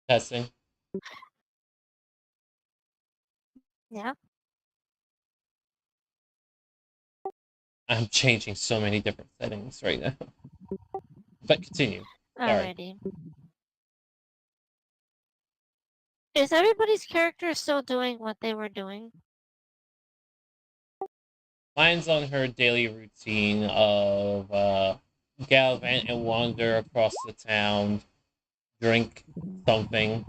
Testing. Yeah. I'm changing so many different settings right now. But continue. Sorry. Alrighty. Is everybody's character still doing what they were doing? Mine's on her daily routine of gallivant and wander across the town, drink something,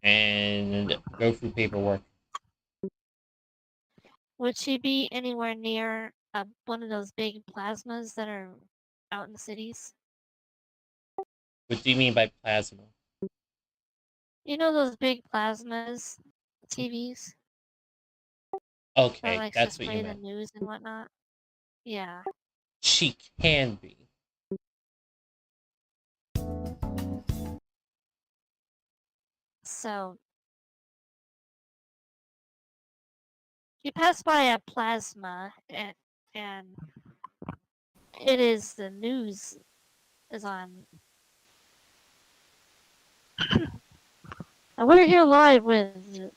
and go through paperwork. Would she be anywhere near one of those big plasmas that are out in the cities? What do you mean by plasma? You know those big plasmas, TVs, that Okay, likes to that's what you display the meant. news and whatnot? Yeah. She can be. So you pass by a plasma and it is the news is on. And we're here live with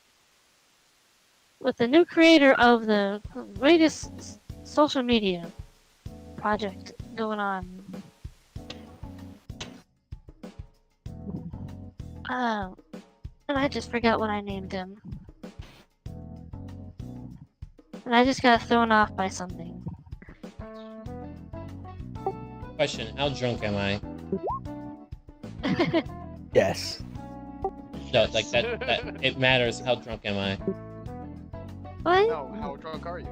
the new creator of the greatest social media project going on. Oh, and I just forgot what I named him. And I just got thrown off by something. Question, how drunk am I? Yes. No, like that it matters how drunk am I. What? No, how drunk are you?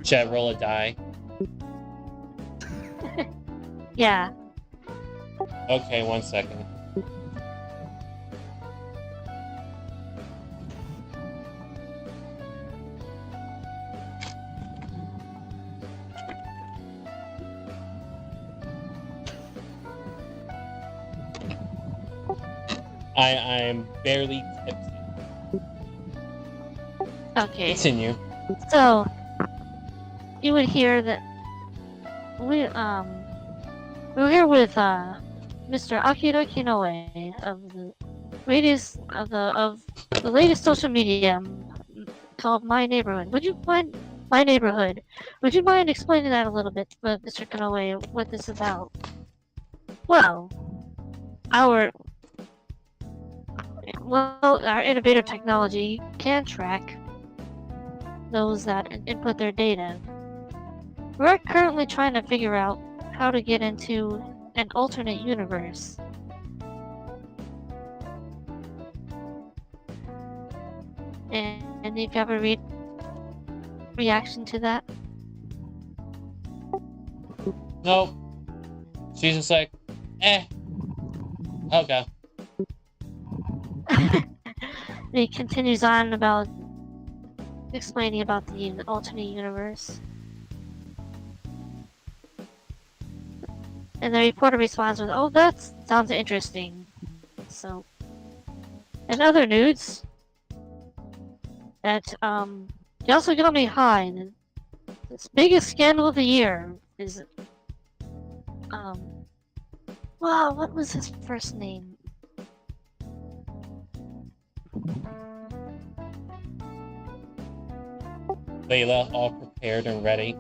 Should I roll a die? Yeah. Okay, 1 second. I'm barely tipsy. Okay. Continue. So you would hear that we're here with Mr. Akira Kinoue of the latest social media called My Neighborhood. Would you mind My Neighborhood? Would you mind explaining that a little bit, Mr. Kinoue, what this is about? Well, our innovative technology can track those that input their data. We're currently trying to figure out how to get into an alternate universe. And if you have a reaction to that? Nope. She's just like, okay. He continues on about explaining about the alternate universe. And the reporter responds with, "Oh, that sounds interesting." So, in other news, that he also got me high. This biggest scandal of the year is wow, what was his first name? Layla, all prepared and ready.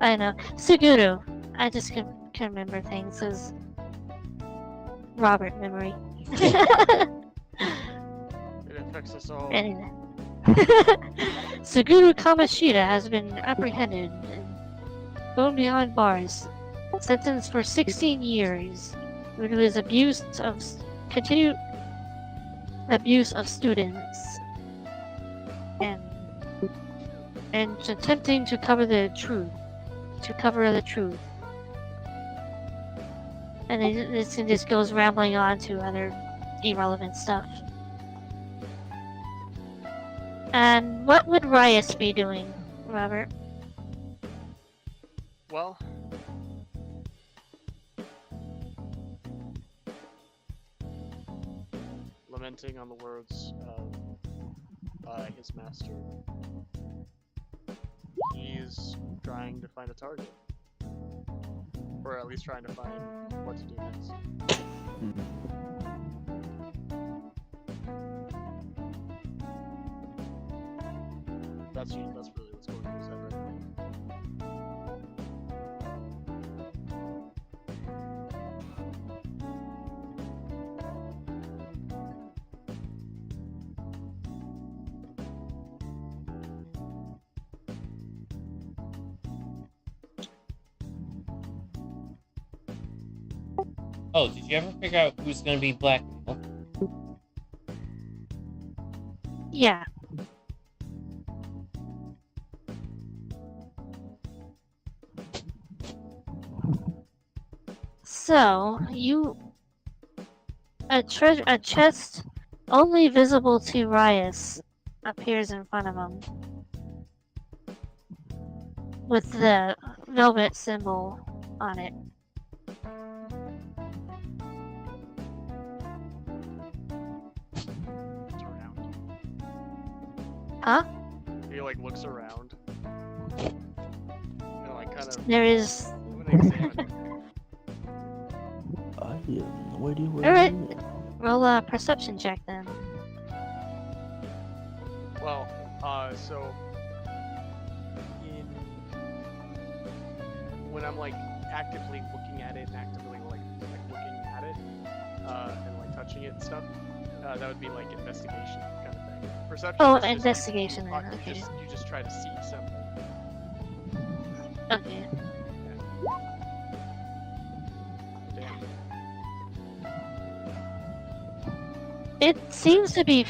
I know. Suguru. I just can't remember things as Robert memory. It affects us all. Anyway. Suguru Kamashita has been apprehended and thrown behind bars, sentenced for 16 years due to his continued abuse of students and attempting to cover the truth. And this just goes rambling on to other irrelevant stuff. And what would Riot be doing, Robert? Well, lamenting on the words of his master. He's trying to find a target. Or at least trying to find what to do next. That's really what's going on his head right now. Oh, did you ever figure out who's gonna be blackmailed? Yeah. So, a chest only visible to Rias appears in front of him. With the velvet symbol on it. Looks around. Huh? He like looks around. And like kind of There is... examine it. Alright, roll a perception check then. Well, so when I'm like actively looking at it and actively like looking at it and like touching it and stuff, that would be like investigation kind of thing. Perception. Oh, is just investigation then, okay. You just try to see something. Okay. Damn. It seems to be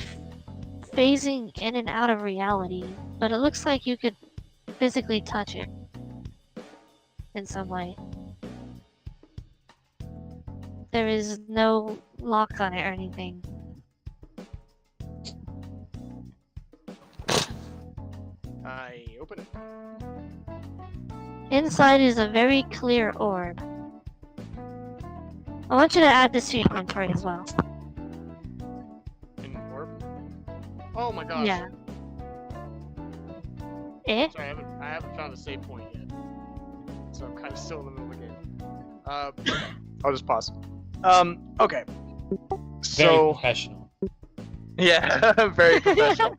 phasing in and out of reality, but it looks like you could physically touch it in some way. There is no lock on it or anything. I open it. Inside is a very clear orb. I want you to add this to your inventory as well. An orb. Oh my gosh. Yeah. Eh? Sorry, I haven't found a save point yet, so I'm kind of still in the middle of the game. I'll just pause. Okay. Very So professional. yeah, very professional.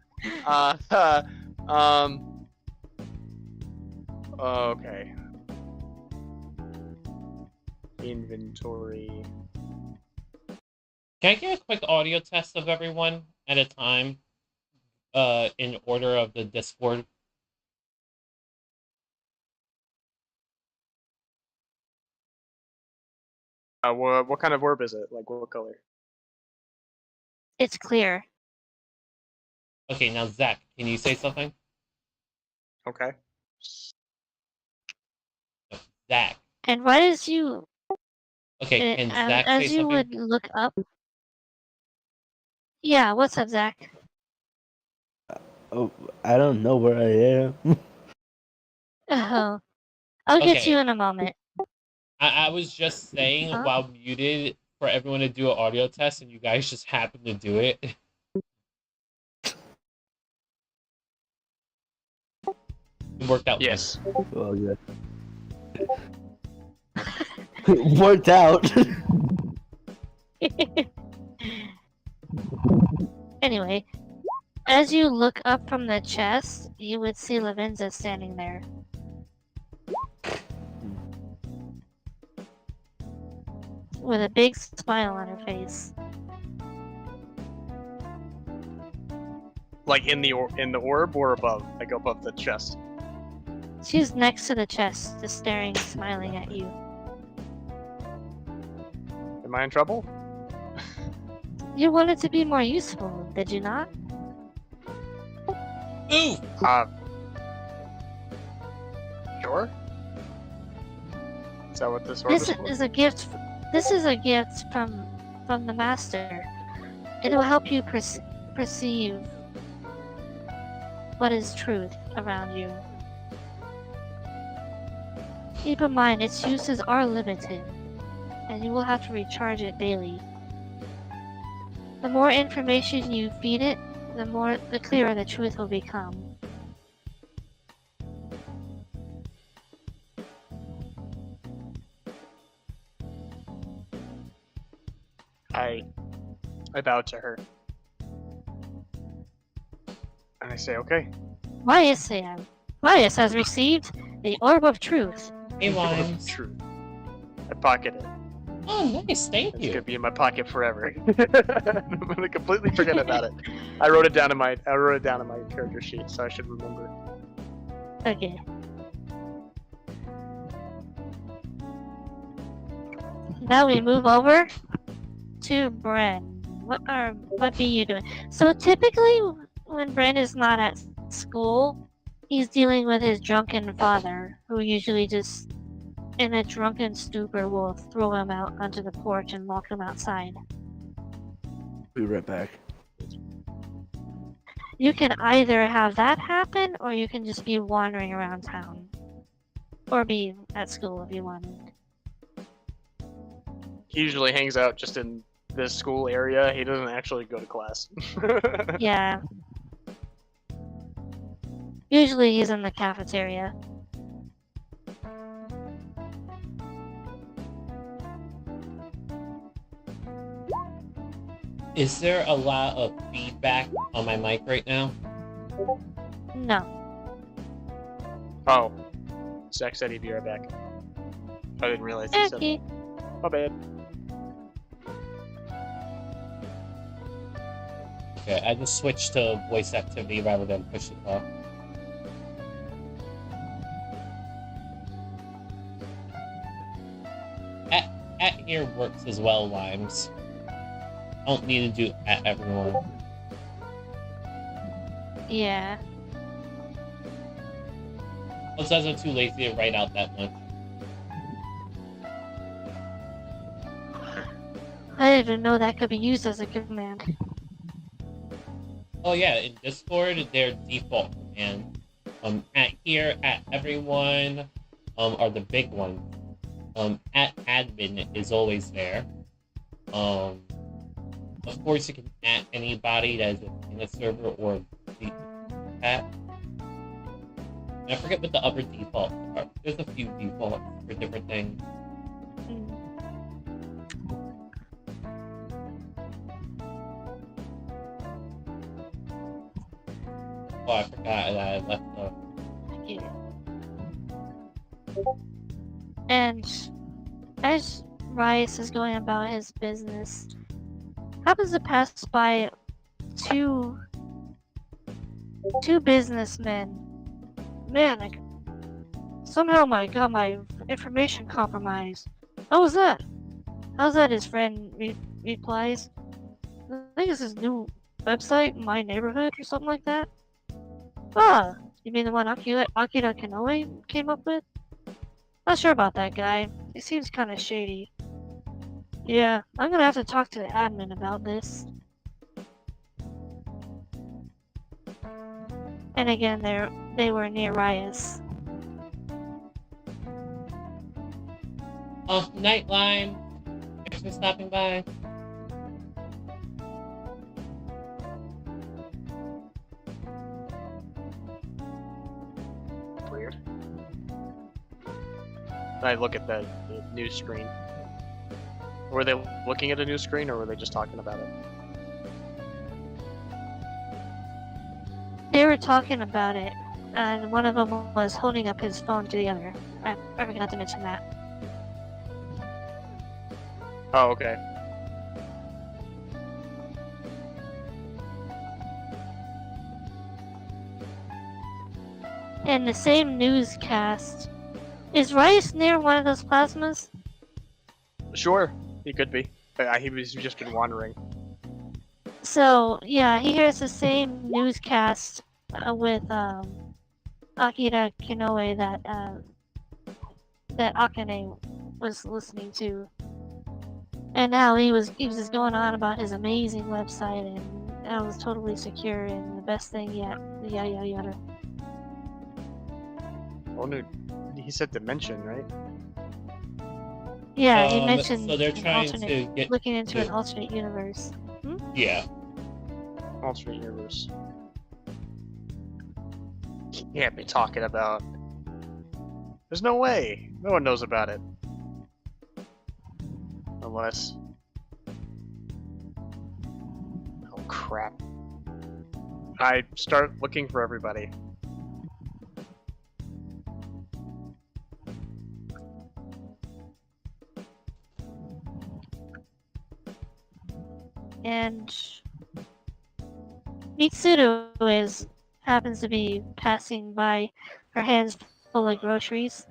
Okay. Inventory. Can I get a quick audio test of everyone at a time? In order of the Discord. What kind of orb is it? Like what color? It's clear. Okay, now Zach, can you say something? Okay. Zach. And right as you Okay, can Zach say as you something? would look up. Yeah, what's up, Zach? Oh, I don't know where I am. Oh, I'll get Okay. you in a moment. I was just saying Huh? while muted for everyone to do an audio test, and you guys just happened to do it. It worked out. Yes. Oh yeah. Worked out. Anyway, as you look up from the chest, you would see Lavenza standing there. With a big smile on her face. Like in the orb or above? Like above the chest. She's next to the chest, just staring, smiling at you. Am I in trouble? You wanted to be more useful, did you not? Ooh! Sure. Is that what this orb This is for? is a gift. This is a gift from the master. It will help you perceive what is truth around you. Keep in mind, its uses are limited, and you will have to recharge it daily. The more information you feed it, the clearer the truth will become. I bow to her. And I say, okay. Rias has received the Orb of Truth. Hey, Limes. True. I pocket it. Oh, nice. Thank It's you. gonna be in my pocket forever. I'm gonna completely forget about it. I wrote it down in my character sheet, so I should remember. Okay. Now we move over to Bren. What be you doing? So typically, when Bren is not at school, he's dealing with his drunken father, who usually just, in a drunken stupor, will throw him out onto the porch and lock him outside. Be right back. You can either have that happen, or you can just be wandering around town. Or be at school if you wanted. He usually hangs out just in this school area. He doesn't actually go to class. Yeah. Usually he's in the cafeteria. Is there a lot of feedback on my mic right now? No. Oh. Zach said he'd be right back. I didn't realize he said Okay. that. My bad. Okay, I just switched to voice activity rather than push to talk. At here works as well, Limes. I don't need to do at everyone. Yeah. Sometimes I'm too lazy to write out that much. I didn't even know that could be used as a command. Oh yeah, in Discord, their default command. At here, at everyone, are the big ones. At admin is always there. Of course, you can at anybody that is in a server or the chat. And I forget what the other defaults are. There's a few defaults for different things. Mm. Oh, I forgot that I left the... Yeah. And as Rice is going about his business, happens to pass by two businessmen. Man, somehow got my information compromised. How was that? How's that? His friend replies. I think it's his new website, My Neighborhood, or something like that. Ah, you mean the one Akira Kanoe came up with? Not sure about that guy. He seems kind of shady. Yeah, I'm gonna have to talk to the admin about this. And again, they were near Rias. Oh, Nightline! Thanks for stopping by. Weird. I look at the news screen. Were they looking at a news screen, or were they just talking about it? They were talking about it, and one of them was holding up his phone to the other. I forgot to mention that. Oh, okay. In the same newscast, is Rice near one of those plasmas? Sure, he could be. He's just been wandering. So, yeah, he hears the same newscast with Akira Kinoue that Akane was listening to. And now he was just going on about his amazing website and that was totally secure and the best thing yet. Yada yada yada. Oh no, he said dimension, right? Yeah, he mentioned so they're an trying to alternate, get... looking into an alternate universe. Yeah. Alternate universe. Can't be talking about. There's no way. No one knows about it. Unless crap. I start looking for everybody. And Mitsuru happens to be passing by, her hands full of groceries.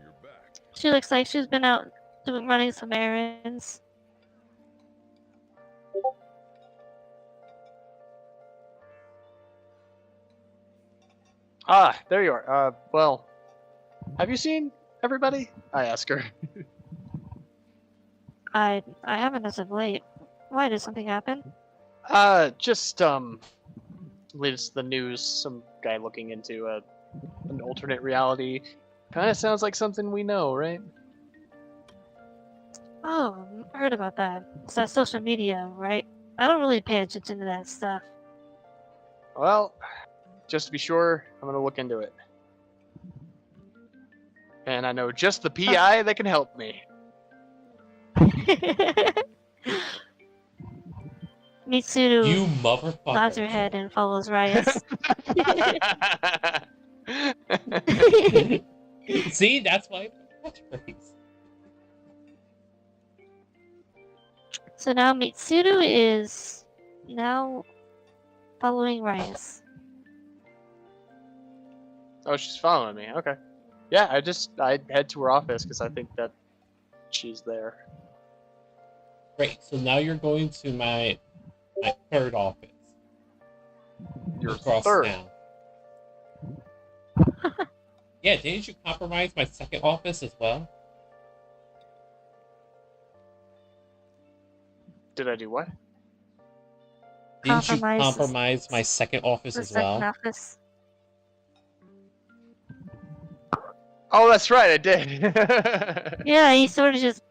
She looks like she's been out running some errands. Ah, there you are. Well, have you seen everybody? I ask her. I haven't as of late. Why, did something happen? Just, latest the news, some guy looking into, an alternate reality. Kinda sounds like something we know, right? Oh, I heard about that. It's that social media, right? I don't really pay attention to that stuff. Well, just to be sure, I'm gonna look into it. And I know just the PI that can help me. Mitsuru You nods motherfucker. her head and follows Rias. See, that's why catchphrase. So now Mitsuru is now following Rias. Oh, she's following me. Okay. Yeah, I head to her office because I think that she's there. Great. So now you're going to my third office. Your Across third. town. Yeah, didn't you compromise my second office as well? Did I do what? Didn't you Compromise compromise my second office The as second well? office. Oh, that's right, I did. Yeah, he sort of just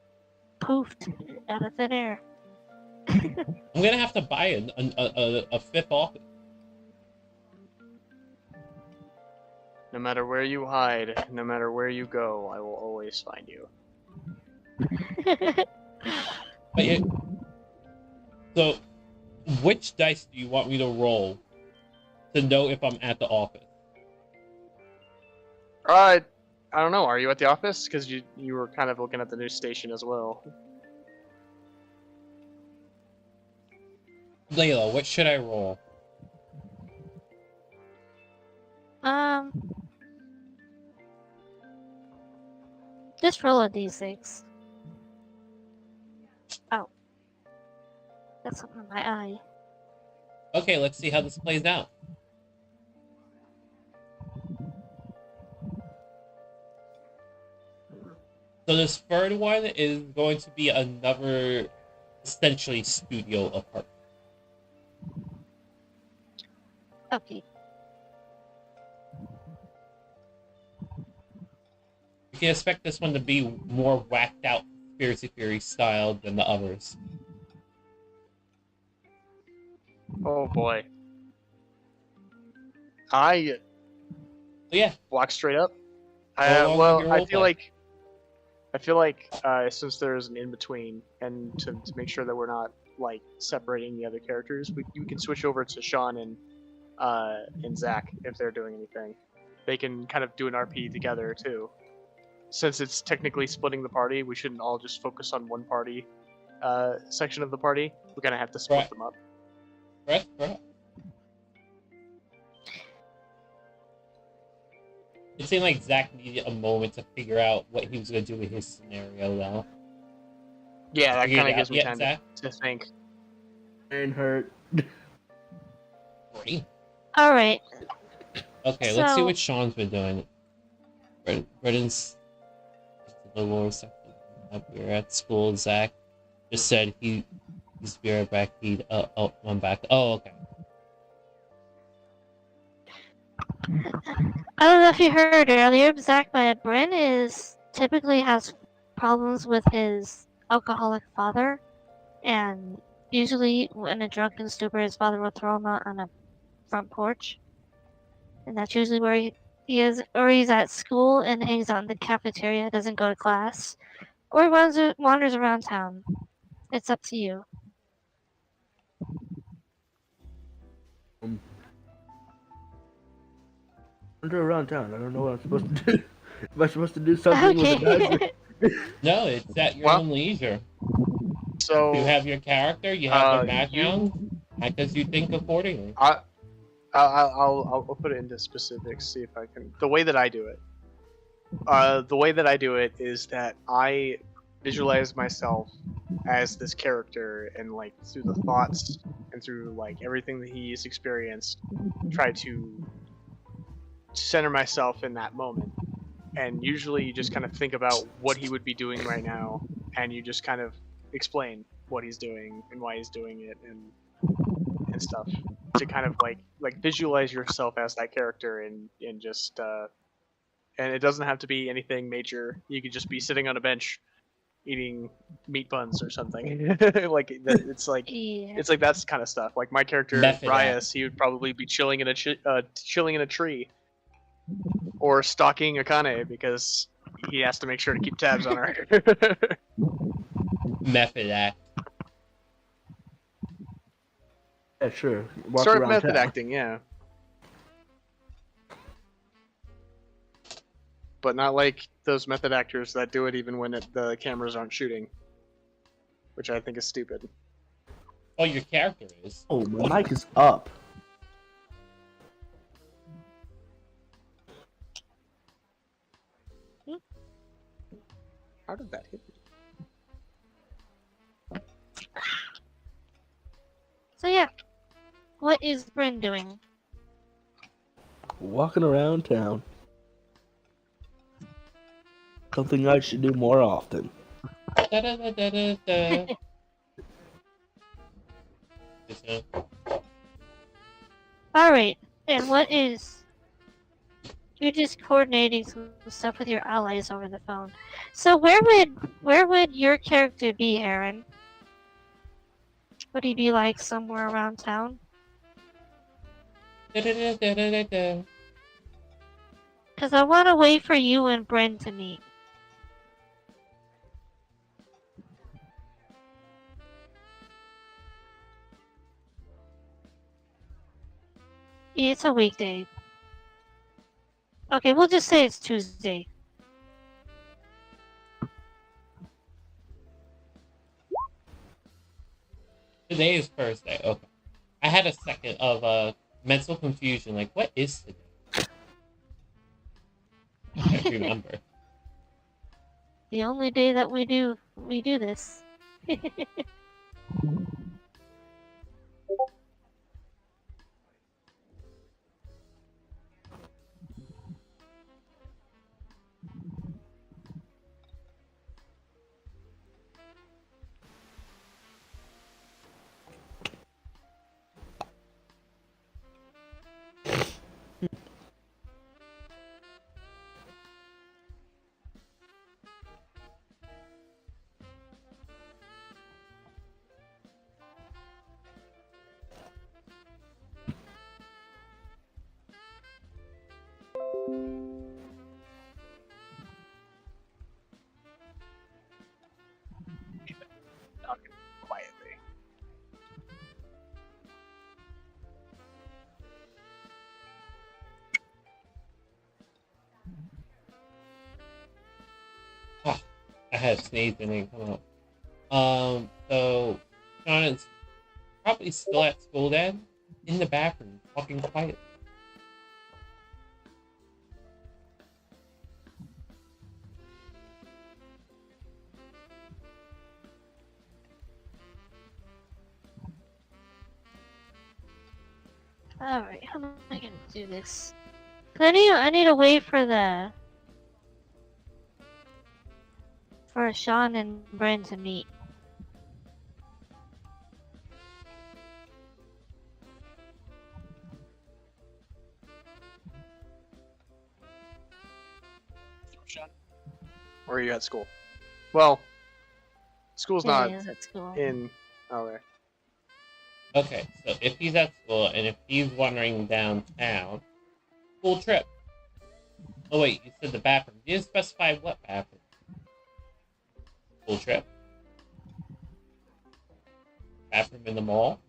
poofed out of thin air. I'm gonna have to buy a fifth office. No matter where you hide, no matter where you go, I will always find you. But so, which dice do you want me to roll to know if I'm at the office? I don't know. Are you at the office? Because you were kind of looking at the news station as well. Layla, what should I roll? Just roll a d6. Oh. That's something in my eye. Okay, let's see how this plays out. So this third one is going to be another, essentially, studio apartment. Okay. You can expect this one to be more whacked out conspiracy theory style than the others. Oh boy. I So yeah, walk straight up. Go along with Well, your I roleplay. feel like since there's an in between, and to make sure that we're not like separating the other characters, you can switch over to Sean and Zach if they're doing anything. They can kind of do an RP together too. Since it's technically splitting the party, we shouldn't all just focus on one party section of the party. We're gonna have to split Right. them up. correct. It seemed like Zach needed a moment to figure out what he was going to do with his scenario, though. Yeah, that Figured kind it of gives out me yet, time Zach? to think. Iron hurt. Great. Alright. Okay, let's see So- what Sean's been doing. Brendan's the lower section. We're at school. Zach just said he's be right back. One back. Oh, okay. I don't know if you heard earlier, Zach, but Bryn typically has problems with his alcoholic father, and usually in a drunken stupor, his father will throw him out on a front porch, and that's usually where he is, or he's at school and hangs out in the cafeteria, doesn't go to class, or he wanders around town. It's up to you. Wander around town. I don't know what I'm supposed to do. Am I supposed to do something with the Okay. dice? No, it's at your Well, own leisure. You so have your character, you have their you, background, act as you think accordingly. I'll put it into specifics. See if I can. The way that I do it. The way that I do it is that I visualize myself as this character, and like through the thoughts and through like everything that he's experienced, try to center myself in that moment. And usually, you just kind of think about what he would be doing right now, and you just kind of explain what he's doing and why he's doing it, and stuff, to kind of like visualize yourself as that character, and just and it doesn't have to be anything major. You could just be sitting on a bench eating meat buns or something. Yeah. It's like that's kind of stuff. Like my character Method Rias, he would probably be chilling in a tree, or stalking Akane because he has to make sure to keep tabs on her. Method act. Yeah, sure. Walk Sort of around method town. acting, yeah. But not like those method actors that do it even when the cameras aren't shooting, which I think is stupid. Oh, your character is. Oh, my mic is up. How did that hit me? So yeah, what is Bryn doing? Walking around town. Something I should do more often. Da-da-da-da-da-da. Just, All right, and what is? You're just coordinating some stuff with your allies over the phone. So where would your character be, Aaron? Would he be like somewhere around town? da-da-da-da-da-da. Because I want to wait for you and Bryn to meet. It's a weekday. Okay, we'll just say it's Tuesday. Today is Thursday. Okay. I had a second of mental confusion. Like, what is today? I can't remember. The only day that we do this. Talking quietly. I had sneezed and it come out. So Sean is probably still at school then, in the bathroom, talking quietly. Alright, how am I gonna do this? 'Cause I need to wait for Sean and Bryn to meet. Or are you at school? Well, school's Yeah, not he is at school. in. Okay. Okay, so if he's at school and if he's wandering downtown, school trip. Oh wait, you said the bathroom. You didn't specify what bathroom. School trip. Bathroom in the mall.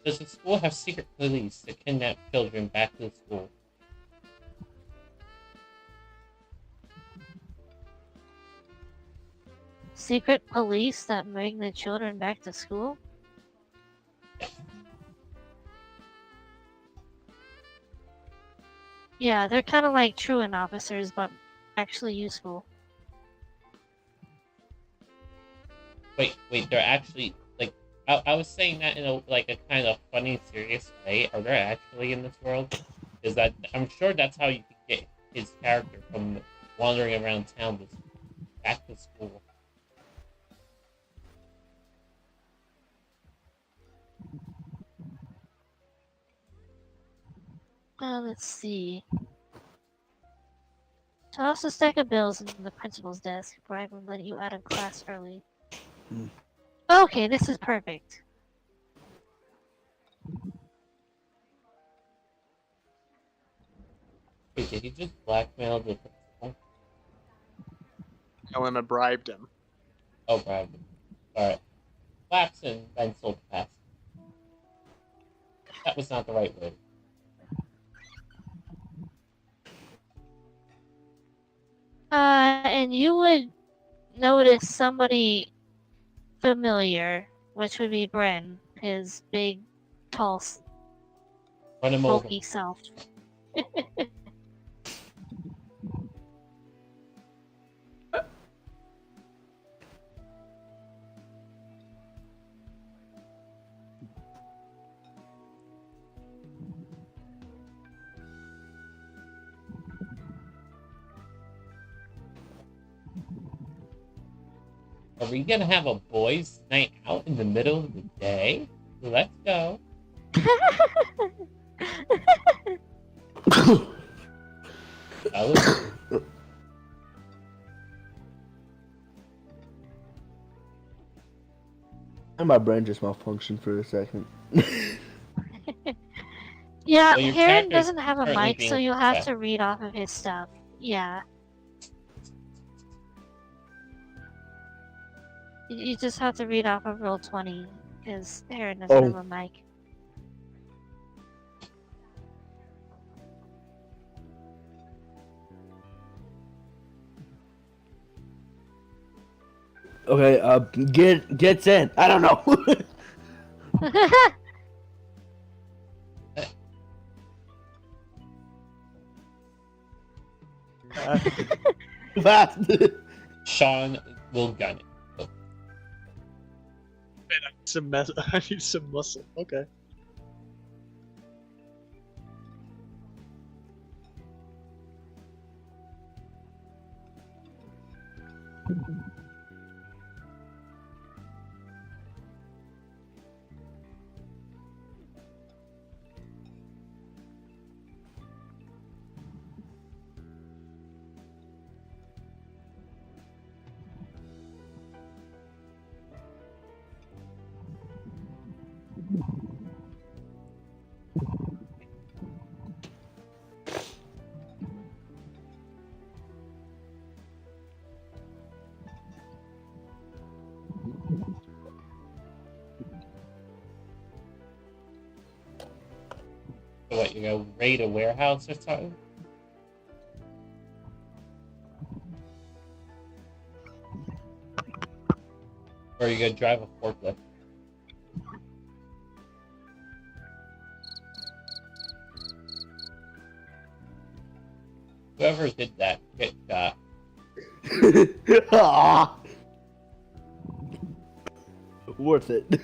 Does the school have secret police that kidnap children back to the school? Secret police that bring the children back to school? Yeah, they're kind of like truant officers, but actually useful. Wait, they're actually like I was saying that in a kind of funny, serious way. Are they actually in this world? Is that I'm sure that's how you could get his character from wandering around town to back to school. Let's see. Toss a stack of bills in the principal's desk before I can let you out of class early. Hmm. Okay, this is perfect. Wait, did he just blackmail the principal? Elena bribed him. Oh, right. Alright. Lapse and then sold pass. That was not the right word. And you would notice somebody familiar, which would be Bren, his big, tall, Run him over. bulky self. Are we gonna have a boys' night out in the middle of the day? Let's go. That was And my brain just malfunctioned for a second. Yeah, Well, your Heron character's doesn't have a currently mic, being so you'll have possessed. to read off of his stuff. Yeah. You just have to read off of roll 20, because Heron doesn't have a mic. Okay, gets in. I don't know. Fast. Sean will gun it. I need some muscle. Okay. So what, you gonna raid a warehouse or something? Or are you gonna drive a forklift? Whoever did that, get shot. Aw. Worth it.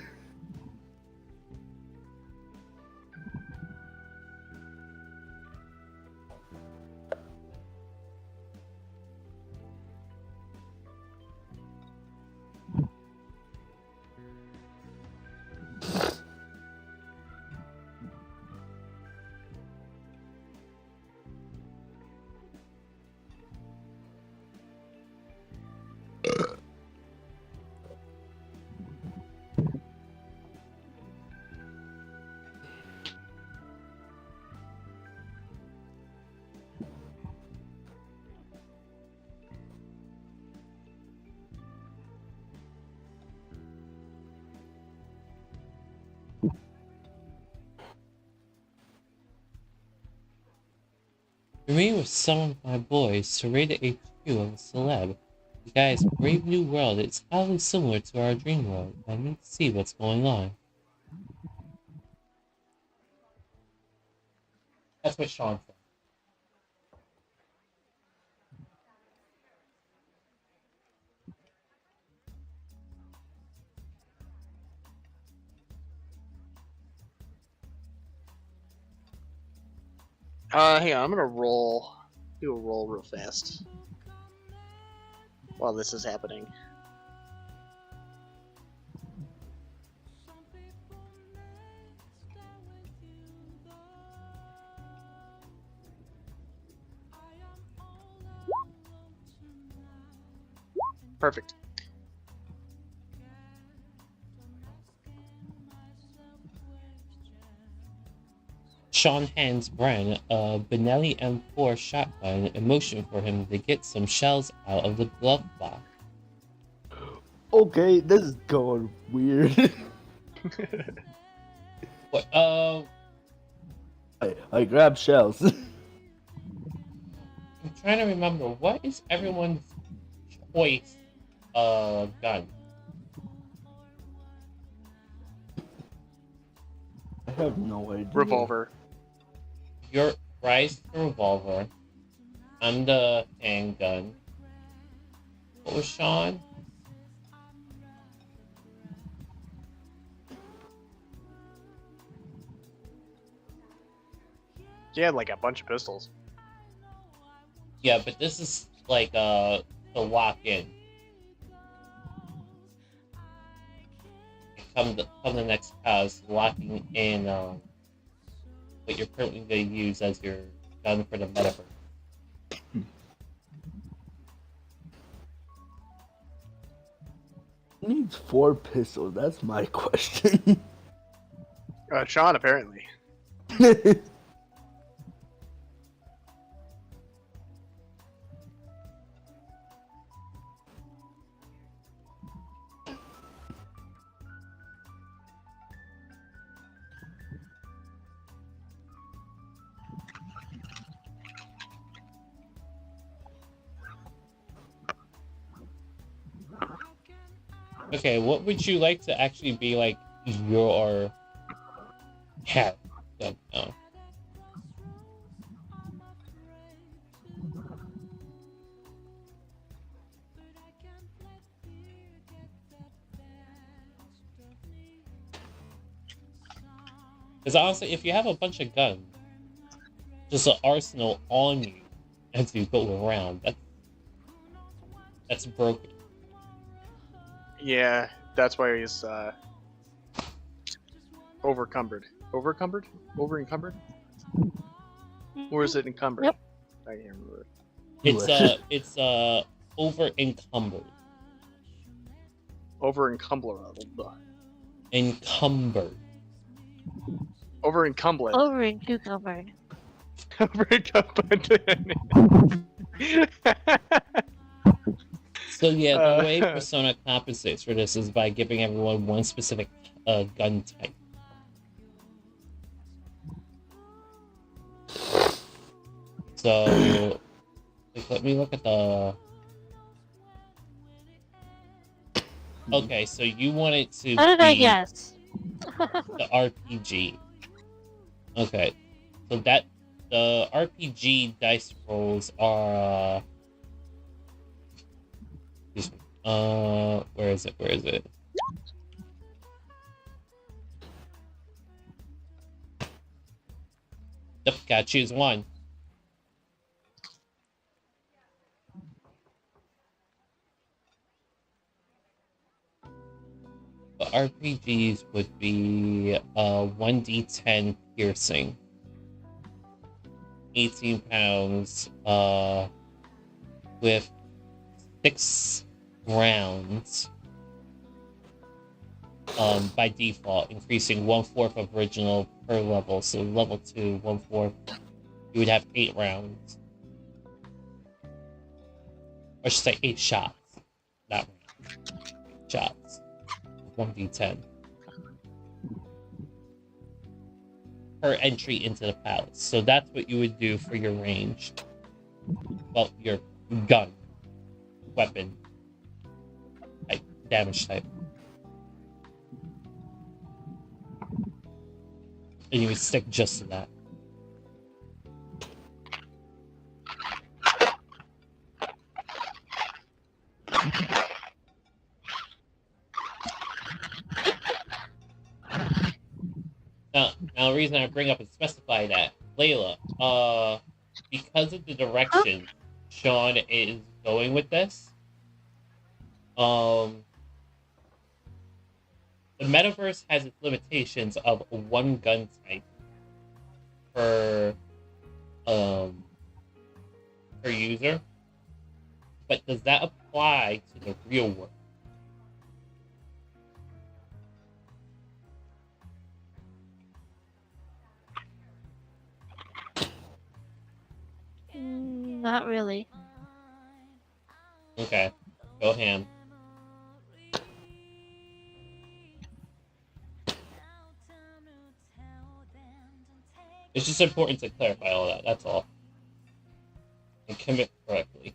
To me with some of my boys to raid the HQ of a celeb. The guy's Brave New World is highly similar to our dream world. I need to see what's going on. That's what Sean said. Hang on, I'm gonna do a roll real fast while this is happening. Perfect. Sean hands Bran a Benelli M4 shotgun and motion for him to get some shells out of the glove box. Okay, this is going weird. What? I grab shells. I'm trying to remember, what is everyone's choice gun? I have no idea. Revolver. Your Rise to revolver. I'm the handgun. What was Sean? He had like a bunch of pistols. Yeah, but this is like to lock in. Come the next house, locking in what you're currently going to use as your gun for the metaverse. Needs 4 pistols. That's my question. Sean, apparently. Okay, what would you like to actually be like your hat? Don't know. Because honestly, if you have a bunch of guns, just an arsenal on you as you go around, that's broken. Yeah, that's why he's overcumbered. Overcumbered? Over-encumbered? Or is it encumbered? Yep. I can't remember. It's over encumbered. Over-encumbered. Encumbered. Over-encumbered. Over in cucumber. Over-encumbered. So yeah, the way Persona compensates for this is by giving everyone one specific gun type. So, like, let me look at the. Okay, so you want it to How did I be guess? the RPG. Okay, so that the RPG dice rolls are. Excuse me. Where is it? Where is it? Yep, gotta choose one. The RPGs would be 1d10 piercing, 18 pounds, with 6 rounds by default, increasing 1/4 of original per level. So level 2, 1/4, you would have 8 rounds. Or I should say 8 shots. Not rounds. 8 shots. 1d10. per entry into the palace. So that's what you would do for your range. Well, your gun, weapon, type, damage type. And you would stick just to that. Now the reason I bring up and specify that, Layla, because of the direction Sean is going with this, the metaverse has its limitations of one gun type per per user, but does that apply to the real world? Not really. Okay, go ham. It's just important to clarify all that, that's all. And commit correctly.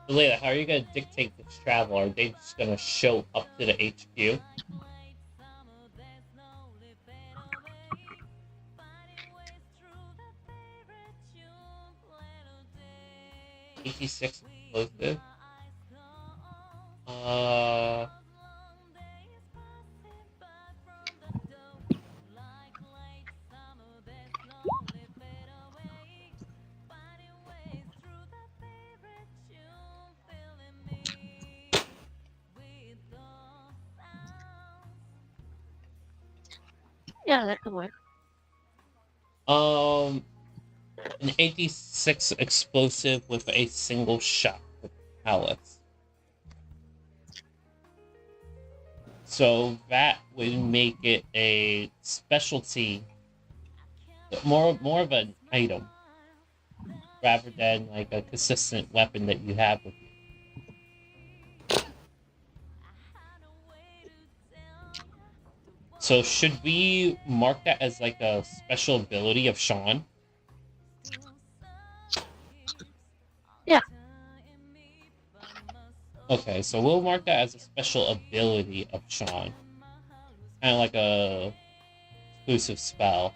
Layla, how are you going to dictate this travel? Are they just going to show up to the HQ? ET6 explosive. Yeah, that could work. An 86 explosive with a single shot with pallets. So that would make it a specialty, more of an item, rather than like a consistent weapon that you have with you. So should we mark that as like a special ability of Sean? Yeah. Okay, so we'll mark that as a special ability of Sean. Kind of like a exclusive spell.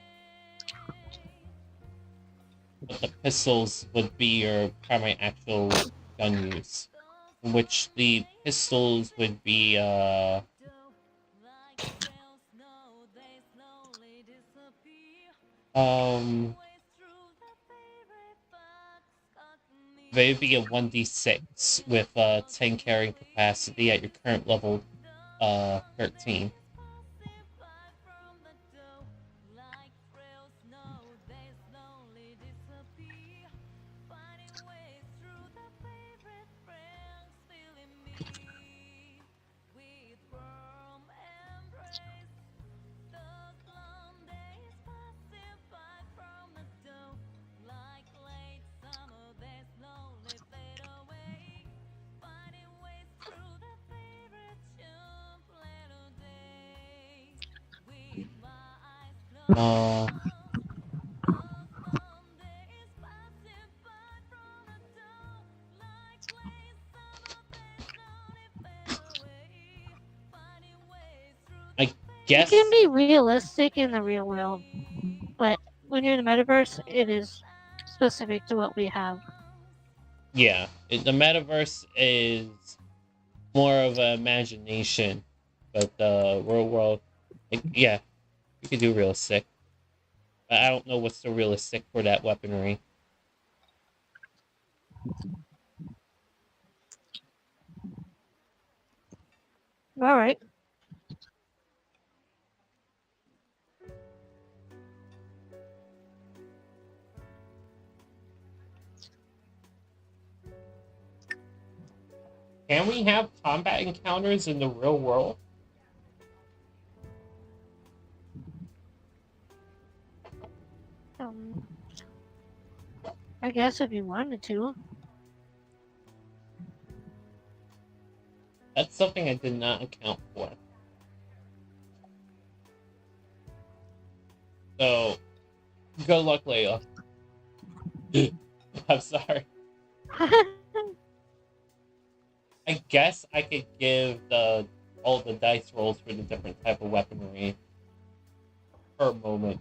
But the pistols would be your primary actual gun use. In which the pistols would be, they would be a 1d6 with 10 carrying capacity at your current level 13. I guess It can be realistic in the real world, but when you're in the metaverse, it is specific to what we have. Yeah, the metaverse is more of an imagination, but the real world, yeah, you could do realistic. I don't know what's so realistic for that weaponry. All right. Can we have combat encounters in the real world? I guess if you wanted to. That's something I did not account for. So, good luck, Layla. I'm sorry. I guess I could give all the dice rolls for the different type of weaponry per moment.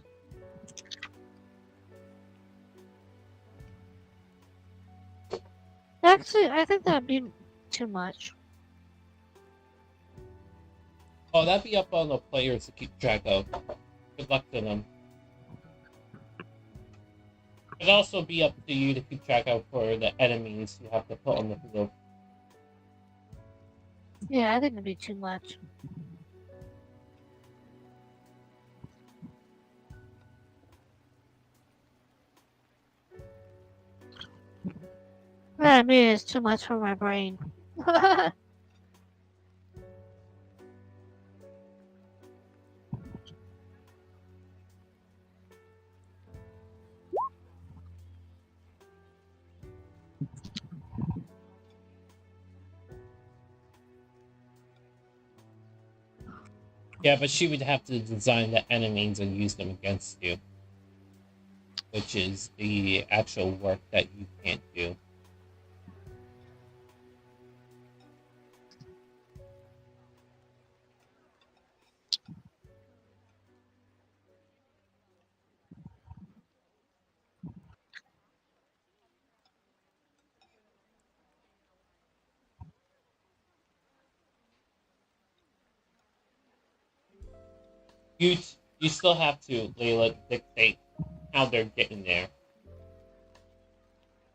Actually, I think that'd be too much. Oh, that'd be up on the players to keep track of. Good luck to them. It'd also be up to you to keep track of for the enemies you have to put on the field. Yeah, I think it'd be too much. I mean, it's too much for my brain. Yeah, but she would have to design the enemies and use them against you, which is the actual work that you can't do. You still have to, Layla, dictate how they're getting there.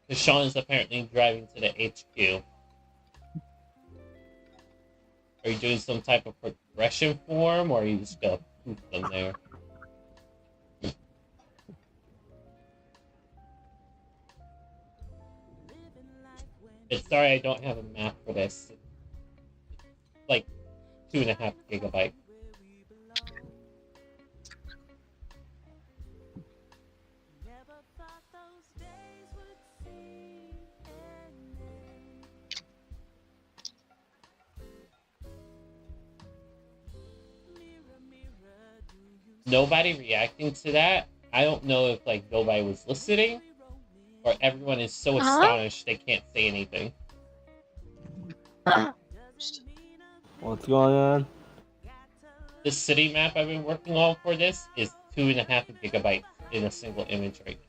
Because Sean is apparently driving to the HQ. Are you doing some type of progression for him, or are you just gonna poof them there? It's sorry I don't have a map for this. It's like 2.5 gigabyte. Nobody reacting to that. I don't know if like nobody was listening or everyone is so astonished they can't say anything. What's going on? The city map I've been working on for this is 2.5 gigabytes in a single image right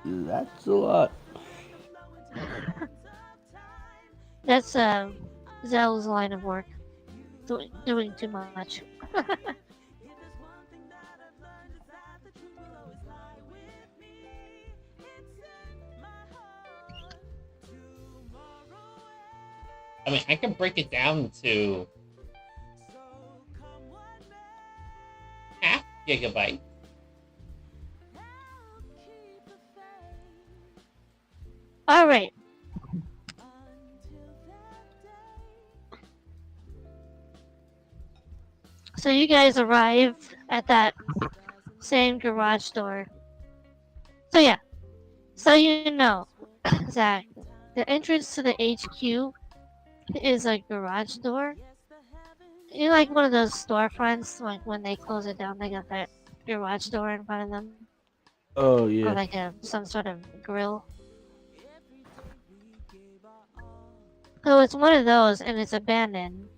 now. That's a lot. That's Zell's line of work. Doing too much. I mean, I can break it down to half gigabyte. All right. So you guys arrive at that same garage door. So yeah. So you know, Zach, the entrance to the HQ is a garage door. You know, like one of those storefronts, like when they close it down, they got that garage door in front of them. Oh Or yeah. like some sort of grill. So it's one of those, and it's abandoned.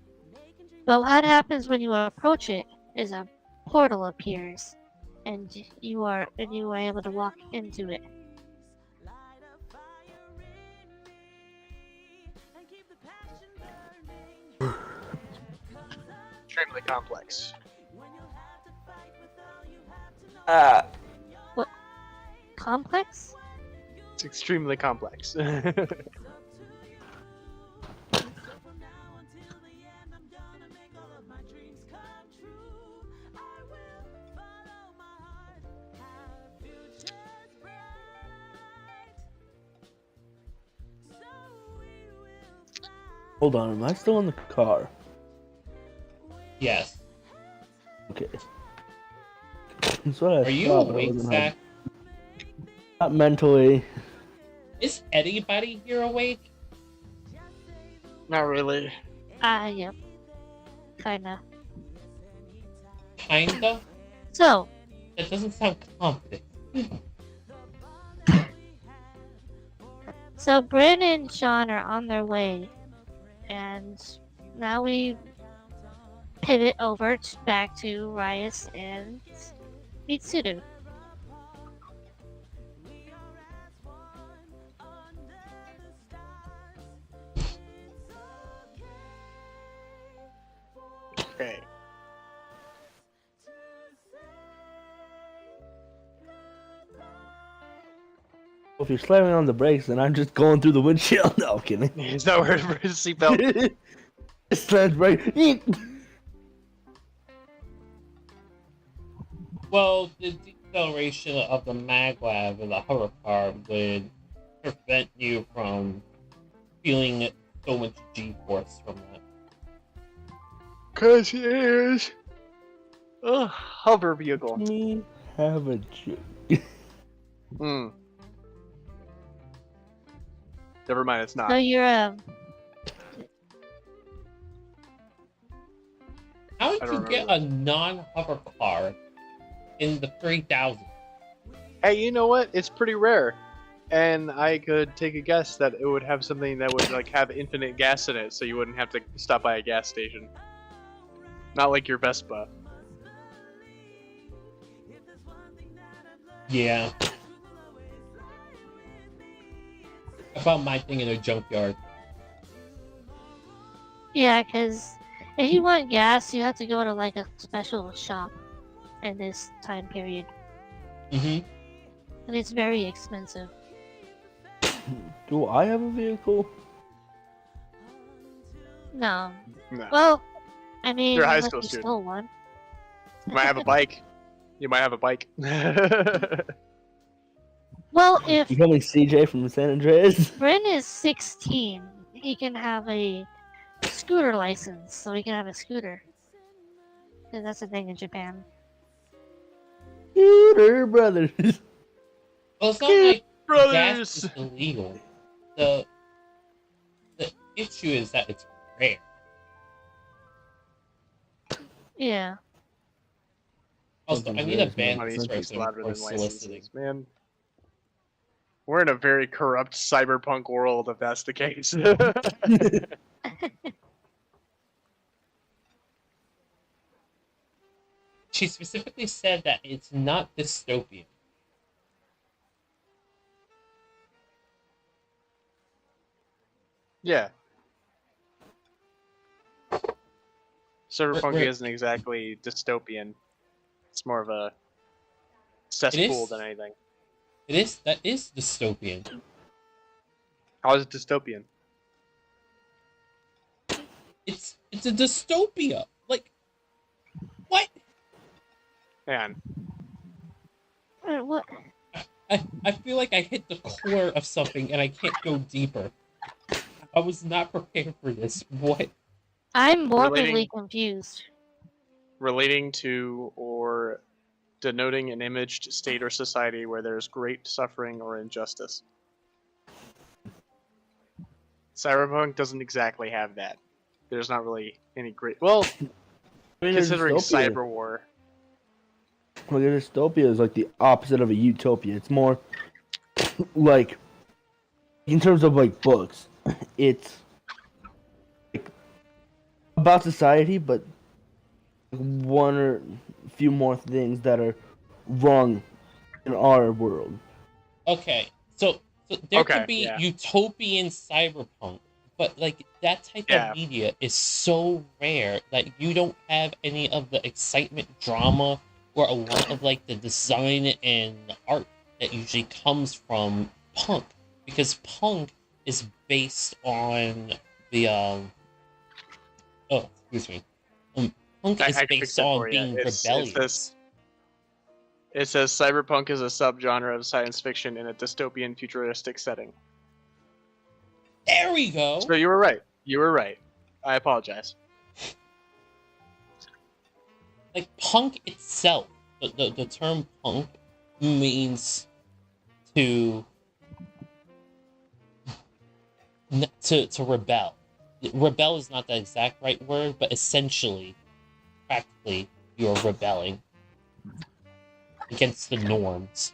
But what happens when you approach it is a portal appears, and you are able to walk into it. Extremely complex. What? Complex? It's extremely complex. Hold on, am I still in the car? Yes. Okay. That's what I Are you thought, but I awake, wasn't Zach? not mentally. Is anybody here awake? Not really. Yep. Kinda. Kinda? So, That doesn't sound confident. so Bryn and Sean are on their way, and now we pivot over back to Rias and Mitsuru. Okay. If you're slamming on the brakes, then I'm just going through the windshield. No, I'm kidding. Is that where his seatbelt? Slams brake. Well, the deceleration of the maglev and the hover car would prevent you from feeling so much G-force from that. Cause he is a hover vehicle. Me have a joke. Hmm. Never mind, it's not. So you're How I did don't you get remember. a non-hover car in the 3000? Hey, you know what? It's pretty rare. And I could take a guess that it would have something that would like have infinite gas in it, so you wouldn't have to stop by a gas station. Not like your Vespa. Yeah. I found my thing in a junkyard. yeah, because if you want gas, you have to go to like a special shop in this time period, Mm-hmm. and it's very expensive. Do I have a vehicle? No, No. well, I mean, You're a high unless school you student. stole one. You might have a bike. You might have a bike. Well, if Becoming CJ from San Andreas? Bryn is 16, he can have a scooter license, so he can have a scooter. Because that's a thing in Japan. Scooter Brothers. Well, it's not like gas Brothers! is illegal. The issue is that it's rare. Yeah. Also, I Something's need a rare, ban Money this speaks person louder for than soliciting. licenses, man. We're in a very corrupt cyberpunk world, if that's the case. She specifically said that it's not dystopian. Yeah. Cyberpunk We're- isn't exactly dystopian. It's more of a cesspool is. than anything. That is dystopian. How is it dystopian? It's a dystopia. Like, what? Man, What? I feel like I hit the core of something and I can't go deeper. I was not prepared for this. What? I'm morbidly Relating- confused. relating to or denoting an imaged state or society where there's great suffering or injustice. Cyberpunk doesn't exactly have that. There's not really any great. Well, I mean, considering dystopia. cyber war, Like a dystopia is like the opposite of a utopia. It's more like, in terms of like books, it's like about society, but one or a few more things that are wrong in our world. Okay, so there Okay, could be yeah. utopian cyberpunk, but like that type Yeah. of media is so rare that you don't have any of the excitement, drama, or a lot of like the design and art that usually comes from punk, because punk is based on the excuse me, punk is I based fixed it on for you. being It's- rebellious. It says cyberpunk is a subgenre of science fiction in a dystopian futuristic setting. There we go. So you were right. You were right. I apologize. Like punk itself the term punk means to rebel. Rebel is not the exact right word, but essentially, practically, you're rebelling against the norms.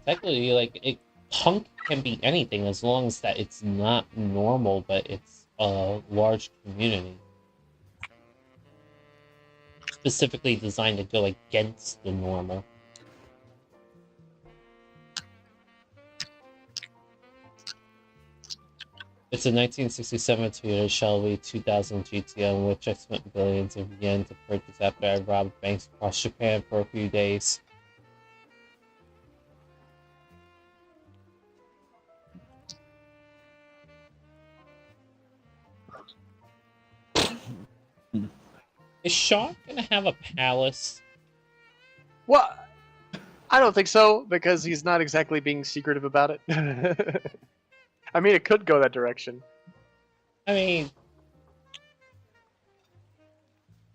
Technically, like punk can be anything as long as that it's not normal, but it's a large community specifically designed to go against the normal. It's a 1967 Toyota Shelby 2000 GTO, which I spent billions of yen to purchase after I robbed banks across Japan for a few days. Is Sean gonna have a palace? Well, I don't think so, because he's not exactly being secretive about it. I mean, it could go that direction. I mean,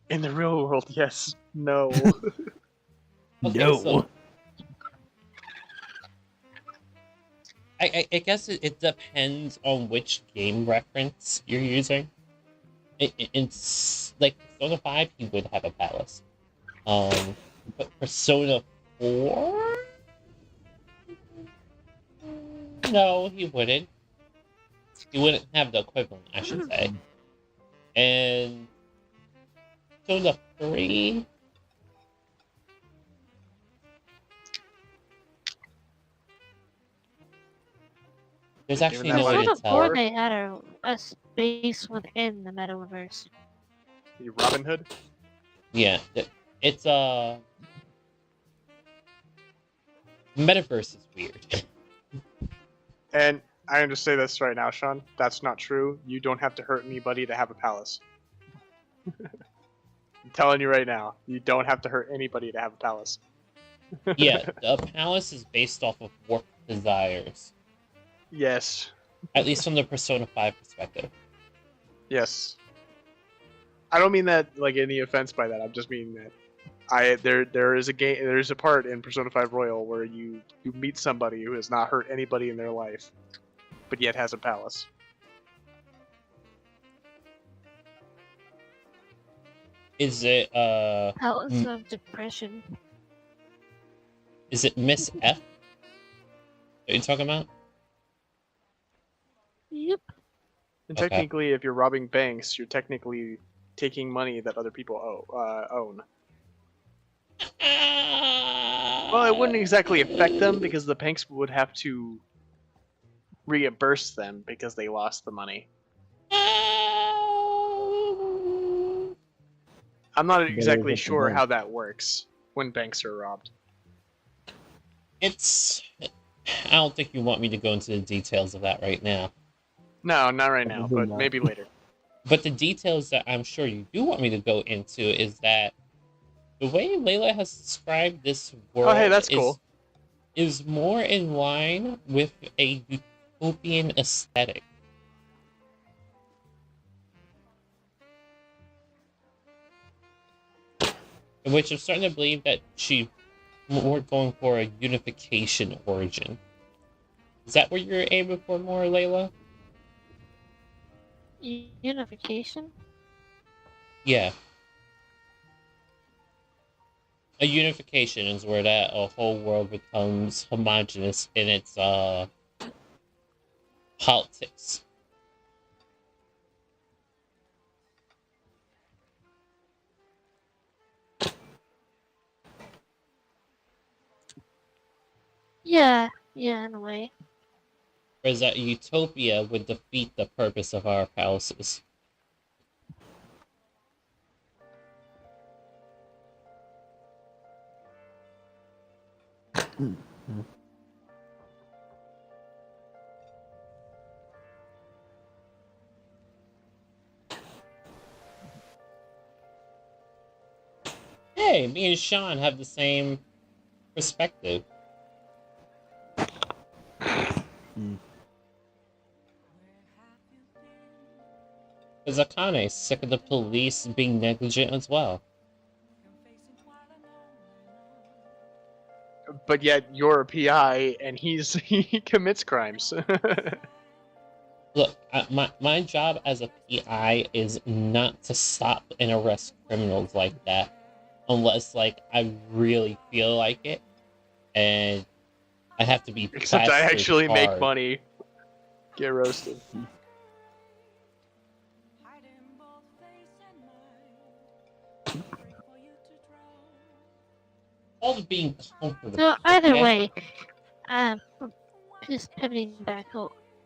In the real world, yes. No. okay, No. so I guess it depends on which game reference you're using. It's like Persona 5, he would have a palace. But Persona 4? No, he wouldn't. He wouldn't have the equivalent, I should say. And Persona 3? There's actually that no way might to Persona tell. 4, they had a space within the metaverse. You Robin Hood? Yeah, it's metaverse is weird. And I am to say this right now, Sean. That's not true. You don't have to hurt anybody to have a palace. I'm telling you right now. You don't have to hurt anybody to have a palace. Yeah, the palace is based off of warped desires, Yes. at least from the Persona 5 perspective. Yes. I don't mean that like any offense by that. I'm just meaning that there is a game, there's a part in Persona 5 Royal where you meet somebody who has not hurt anybody in their life, but yet has a palace. Is it Palace of Depression. is it Miss F that you're talking about? Yep. And Okay. technically, if you're robbing banks, you're technically taking money that other people own. Well, it wouldn't exactly affect them because the banks would have to reimburse them because they lost the money. I'm not exactly sure how that works when banks are robbed. It's. I don't think you want me to go into the details of that right now. No, not right now, Probably but not. maybe later. But the details that I'm sure you do want me to go into is that the way Layla has described this world Oh, hey, that's cool. is more in line with a utopian aesthetic. In which I'm starting to believe that she more going for a unification origin. Is that what you're aiming for more, Layla? Unification? Yeah. A unification is where that a whole world becomes homogenous in its politics. Yeah, in a way. Whereas that utopia would defeat the purpose of our palaces. Hey, me and Sean have the same perspective. Mm. Is Akane sick of the police being negligent as well? But yet you're a PI and he commits crimes. Look, my job as a PI is not to stop and arrest criminals like that, unless like I really feel like it, and I have to be Except I plastered actually make hard. money. Get roasted. All the being comfortable. So either okay? way, just pivoting back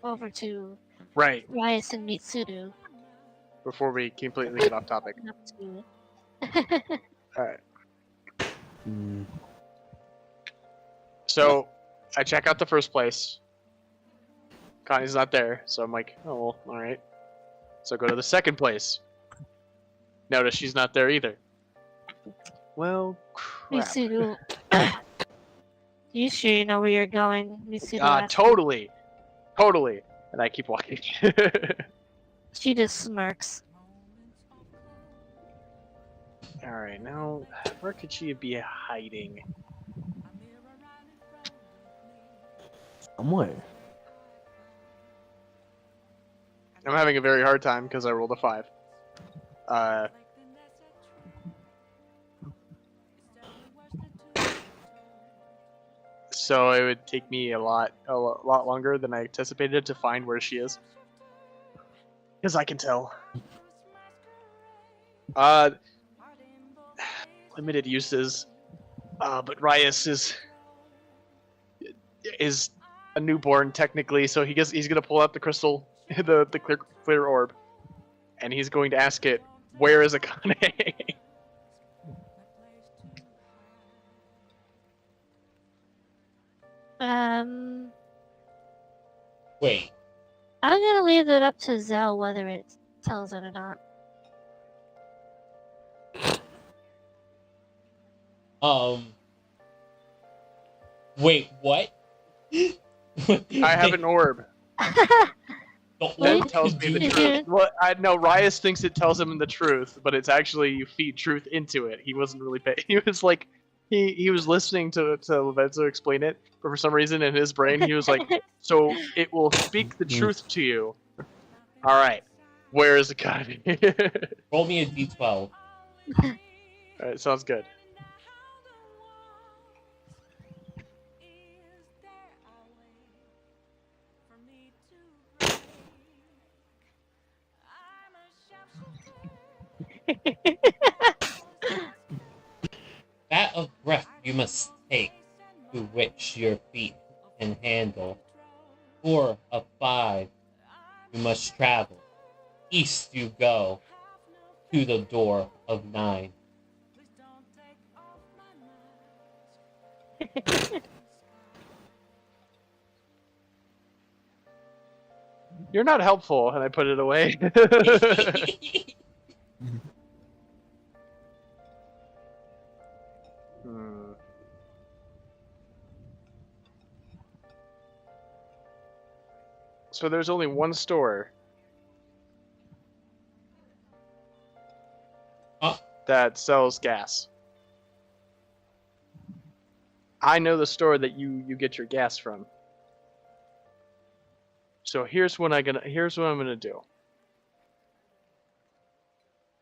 over to Right. Rias and Mitsuru. Before we completely get off topic. Up to Alright. Mm. So I check out the first place. Connie's not there, so I'm like, oh well, alright. So I go to the second place. Notice she's not there either. Well, crap. Mitsuru. You sure you know where you're going? Mitsuru asked. Totally. Totally. And I keep walking. She just smirks. Alright, now, where could she be hiding? Somewhere. I'm having a very hard time because I rolled a 5. So it would take me a lot longer than I anticipated to find where she is. Because I can tell. Limited uses. But Rias is a newborn technically, so he's gonna pull out the crystal, the clear orb, and he's going to ask it, "Where is Akane?" Wait, I'm gonna leave it up to Zell whether it tells it or not. Wait, what? I have an orb Don't Wait, that tells me the did truth. you- Well, I know Rias thinks it tells him the truth, but it's actually you feed truth into it. He wasn't really paying. He was like, he was listening to Lorenzo explain it, but for some reason in his brain he was like, so it will speak the truth to you. All right, where is Akane? Roll me a d12. All right, sounds good. That of breath you must take, to which your feet can handle. 4 of 5 you must travel. East you go, to the door of 9. You're not helpful, and I put it away. Hmm. So there's only one store Huh? that sells gas. I know the store that you get your gas from. So here's what I'm gonna do.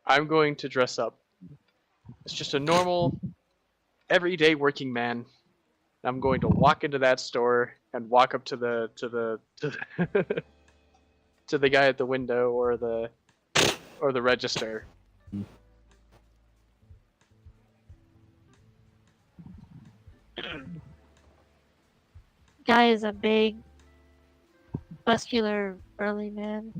I'm going to dress up. It's just a normal, everyday working man. I'm going to walk into that store and walk up to the to the guy at the window or the register. Guy is a big, muscular, burly man.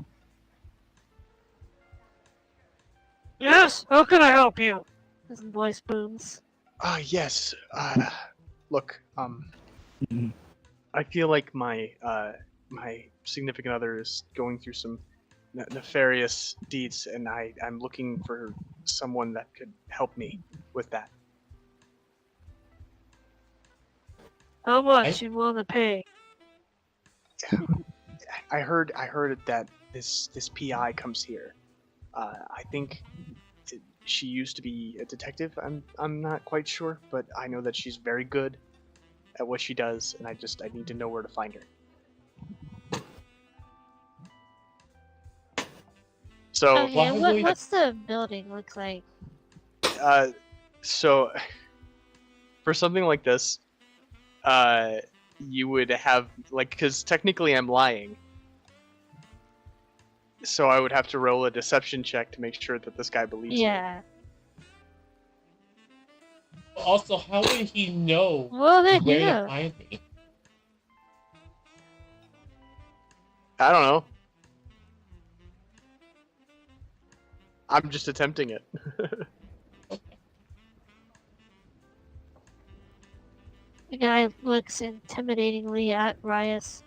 Yes, how can I help you? His voice booms. Yes. Look, I feel like my significant other is going through some nefarious deeds, and I'm looking for someone that could help me with that. How much you willing to pay? I heard that this PI comes here. I think she used to be a detective. I'm not quite sure, but I know that she's very good at what she does, and I need to know where to find her. So, Okay, and Probably- what's the building look like? so for something like this, you would have because technically I'm lying, so I would have to roll a deception check to make sure that this guy believes me. Yeah. Also, how would he know Well, then where yeah. to find me? I don't know. I'm just attempting it. The guy looks intimidatingly at Rias.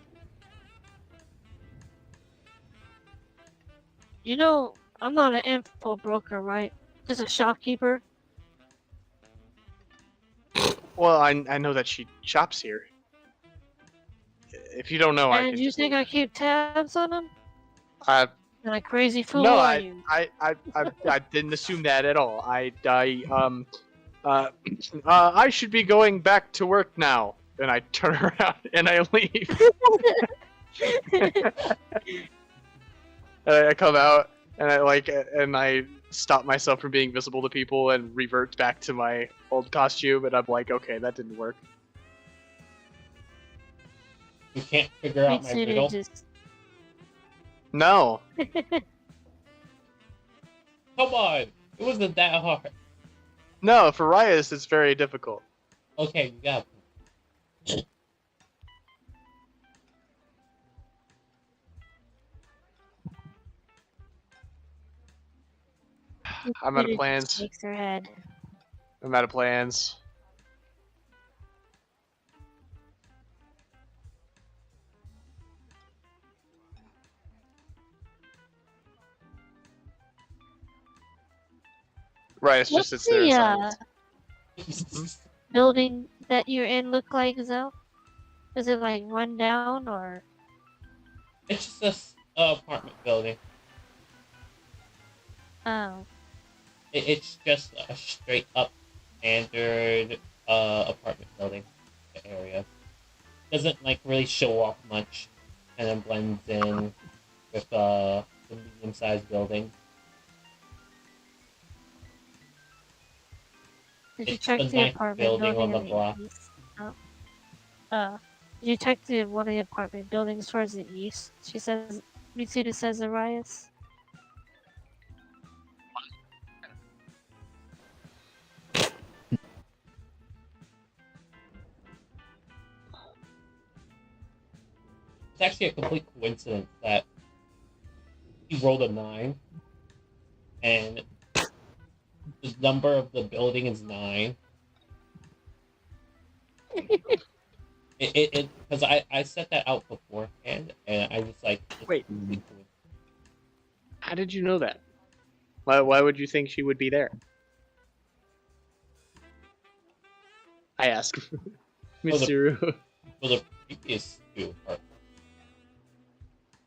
You know, I'm not an info broker, right? Just a shopkeeper. Well, I know that she shops here. If you don't know, I And can you just think I keep tabs on him? I Am I crazy fool? no, are you? I didn't assume that at all. I should be going back to work now. And I turn around and I leave. And I come out and I stop myself from being visible to people and revert back to my old costume. And I'm like, okay, that didn't work. You can't figure out my Makes it riddle. just... No, Come on, it wasn't that hard. no, for Rias it's very difficult. Okay, you got it. I'm out of It plans. Shakes her head. I'm out of plans. Rias just What's sits there in the silence. building that you're in look like, Zell? Is it like run down or? It's just this apartment building. Oh, It's just a straight up standard apartment building area. Doesn't like really show off much, and then blends in with the medium sized building. did you It's check the the ninth apartment building building on the block. east? Oh. Did you check one of the apartment buildings towards the east? She says, Mitsuda says Arias. It's actually a complete coincidence that he rolled a 9, and the number of the building is 9. Because I set that out beforehand, and I was like, Wait. How did you know that? Why would you think she would be there? I ask. Mitsuru. for the previous 2 apartments.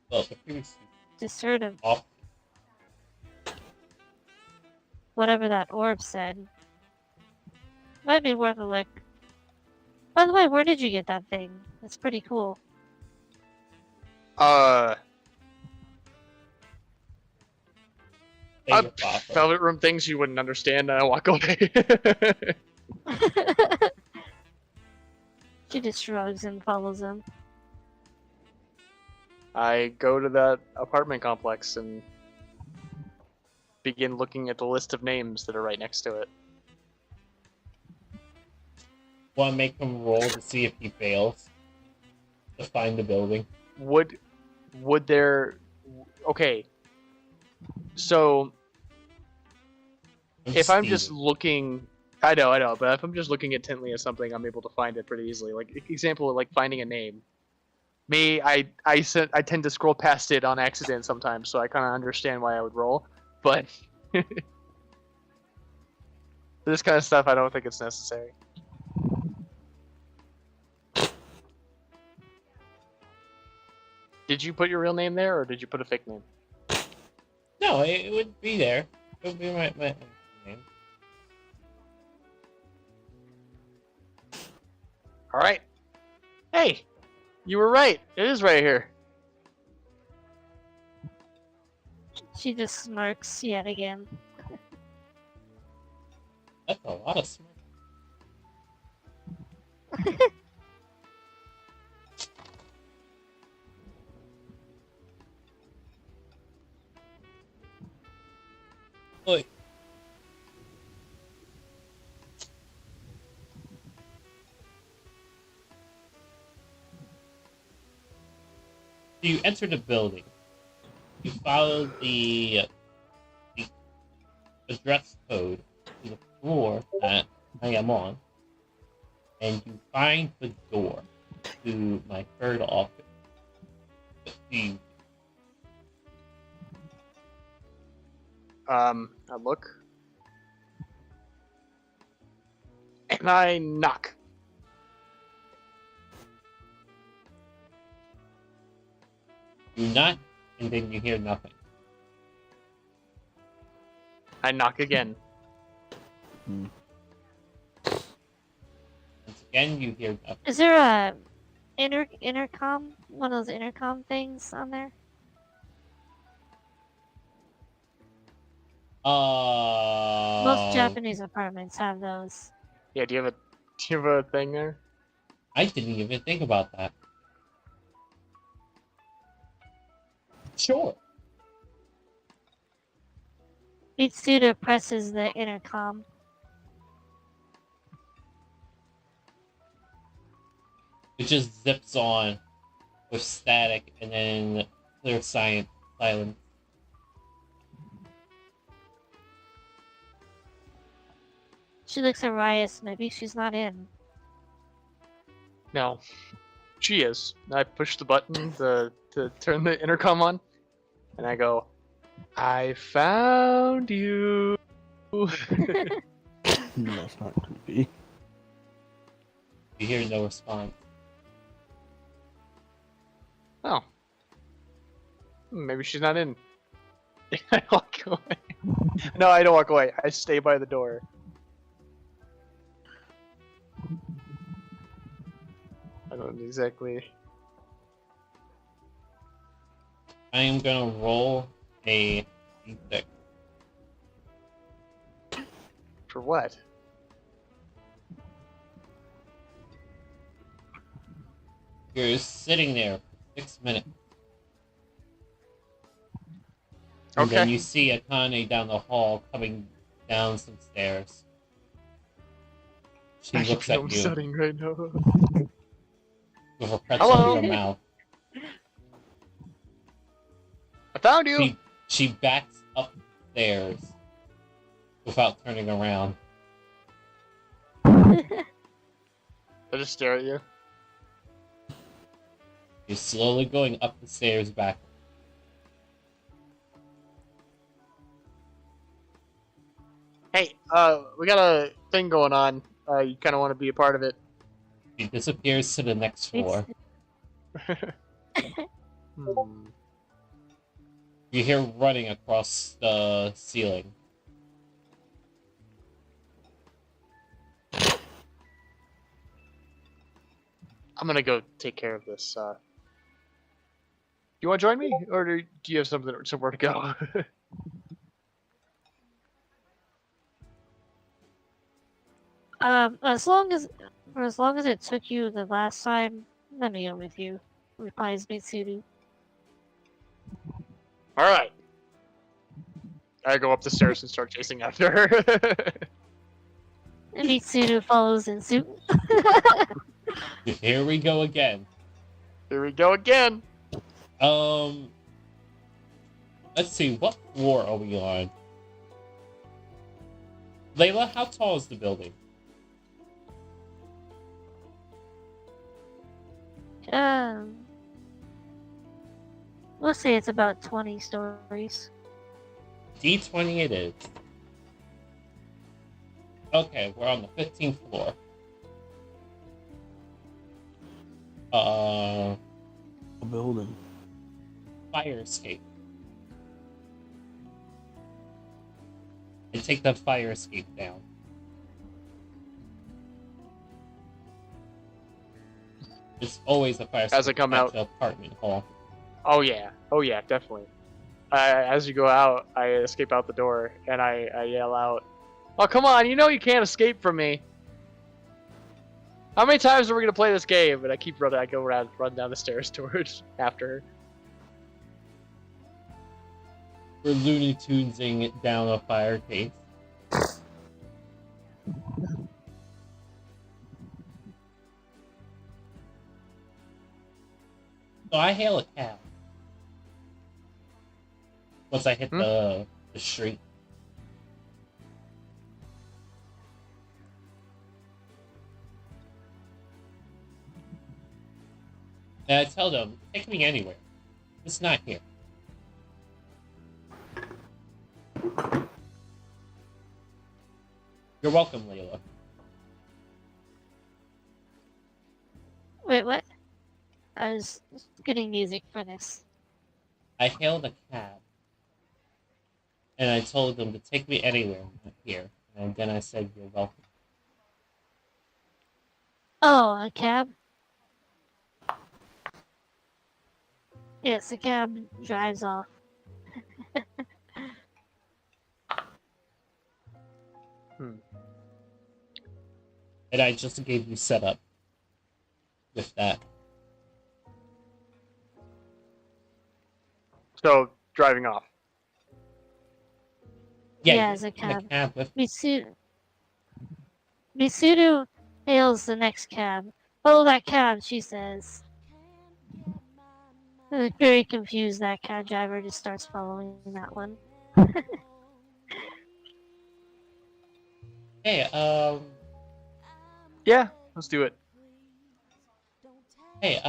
Well, the previous 2 Just heard of off. whatever that orb said. Might be worth a look. By the way, where did you get that thing? That's pretty cool. They were off. Velvet room things you wouldn't understand, and I walk away. She just shrugs and follows him. I go to that apartment complex and begin looking at the list of names that are right next to it. Want to make him roll to see if he fails to find the building. Would there? Okay. So if I'm just looking, I know, but if I'm just looking intently at something, I'm able to find it pretty easily. Like example, like finding a name. Me, I tend to scroll past it on accident sometimes, so I kind of understand why I would roll. But for this kind of stuff, I don't think it's necessary. Did you put your real name there, or did you put a fake name? No, it would be there. It would be my name. All right. Hey, you were right. It is right here. She just smirks yet again. That's a lot of smoke. Look. You enter the building. You follow the address code to the floor that I am on, and you find the door to my third office. You I look. And I knock. knock, and then you hear nothing. I knock again. Once again, you hear nothing. Is there a intercom? One of those intercom things on there? Most Japanese apartments have those. Yeah, do you have a thing there? I didn't even think about that. Sure. Mitsuda presses the intercom. It just zips on with static and then clear silence. She looks at Rias. Maybe she's not in. No. She is. I push the button to turn the intercom on, and I go, I found you. That's not creepy. You hear no response. Oh. Maybe she's not in. I walk away. No, I don't walk away. I stay by the door. I don't exactly. I am gonna roll a d6. For what? You're sitting there for 6 minutes. And then Okay. you see Akane down the hall coming down some stairs. She I looks feel at you upsetting right now. with a pretzel Hello? in her mouth. I found you. She backs up the stairs without turning around. I just stare at you. You're slowly going up the stairs back. Hey, we got a thing going on. You kind of want to be a part of it. She disappears to the next floor. Hmm. You hear running across the ceiling. I'm gonna go take care of this. Do you want to join me, or do you have somewhere to go? As long as it took you the last time, let me go with you. Replies Mitsuda. All right. I go up the stairs and start chasing after her. And Mitsuda follows in suit. Here we go again. Here we go again. Let's see, what floor are we on? Layla, how tall is the building? We'll say it's about 20 stories. D20 it is. Okay, we're on the 15th floor. A building. fire escape. And take the fire escape down. There's always a fire escape As I come at out. the apartment hall. Oh yeah, definitely. As you go out, I escape out the door and I yell out, "Oh come on! You know you can't escape from me. How many times are we gonna play this game?" And I keep running. I go around, run down the stairs towards after her. We're Looney Tunesing it down a fire case. So I hail a cab. Once I hit the street. And I tell them, take me anywhere. It's not here. You're welcome, Layla. Wait, what? I was getting music for this. I hailed a cab. And I told them to take me anywhere, not here. And then I said, you're welcome. Oh, a cab? Yes, the cab drives off. And I just gave you setup with that. So driving off. Yeah, you're as a in the cab. cab with Mitsudo hails the next cab. Follow that cab, she says. Very confused, that cab driver just starts following that one. Hey, Yeah, let's do it. Hey,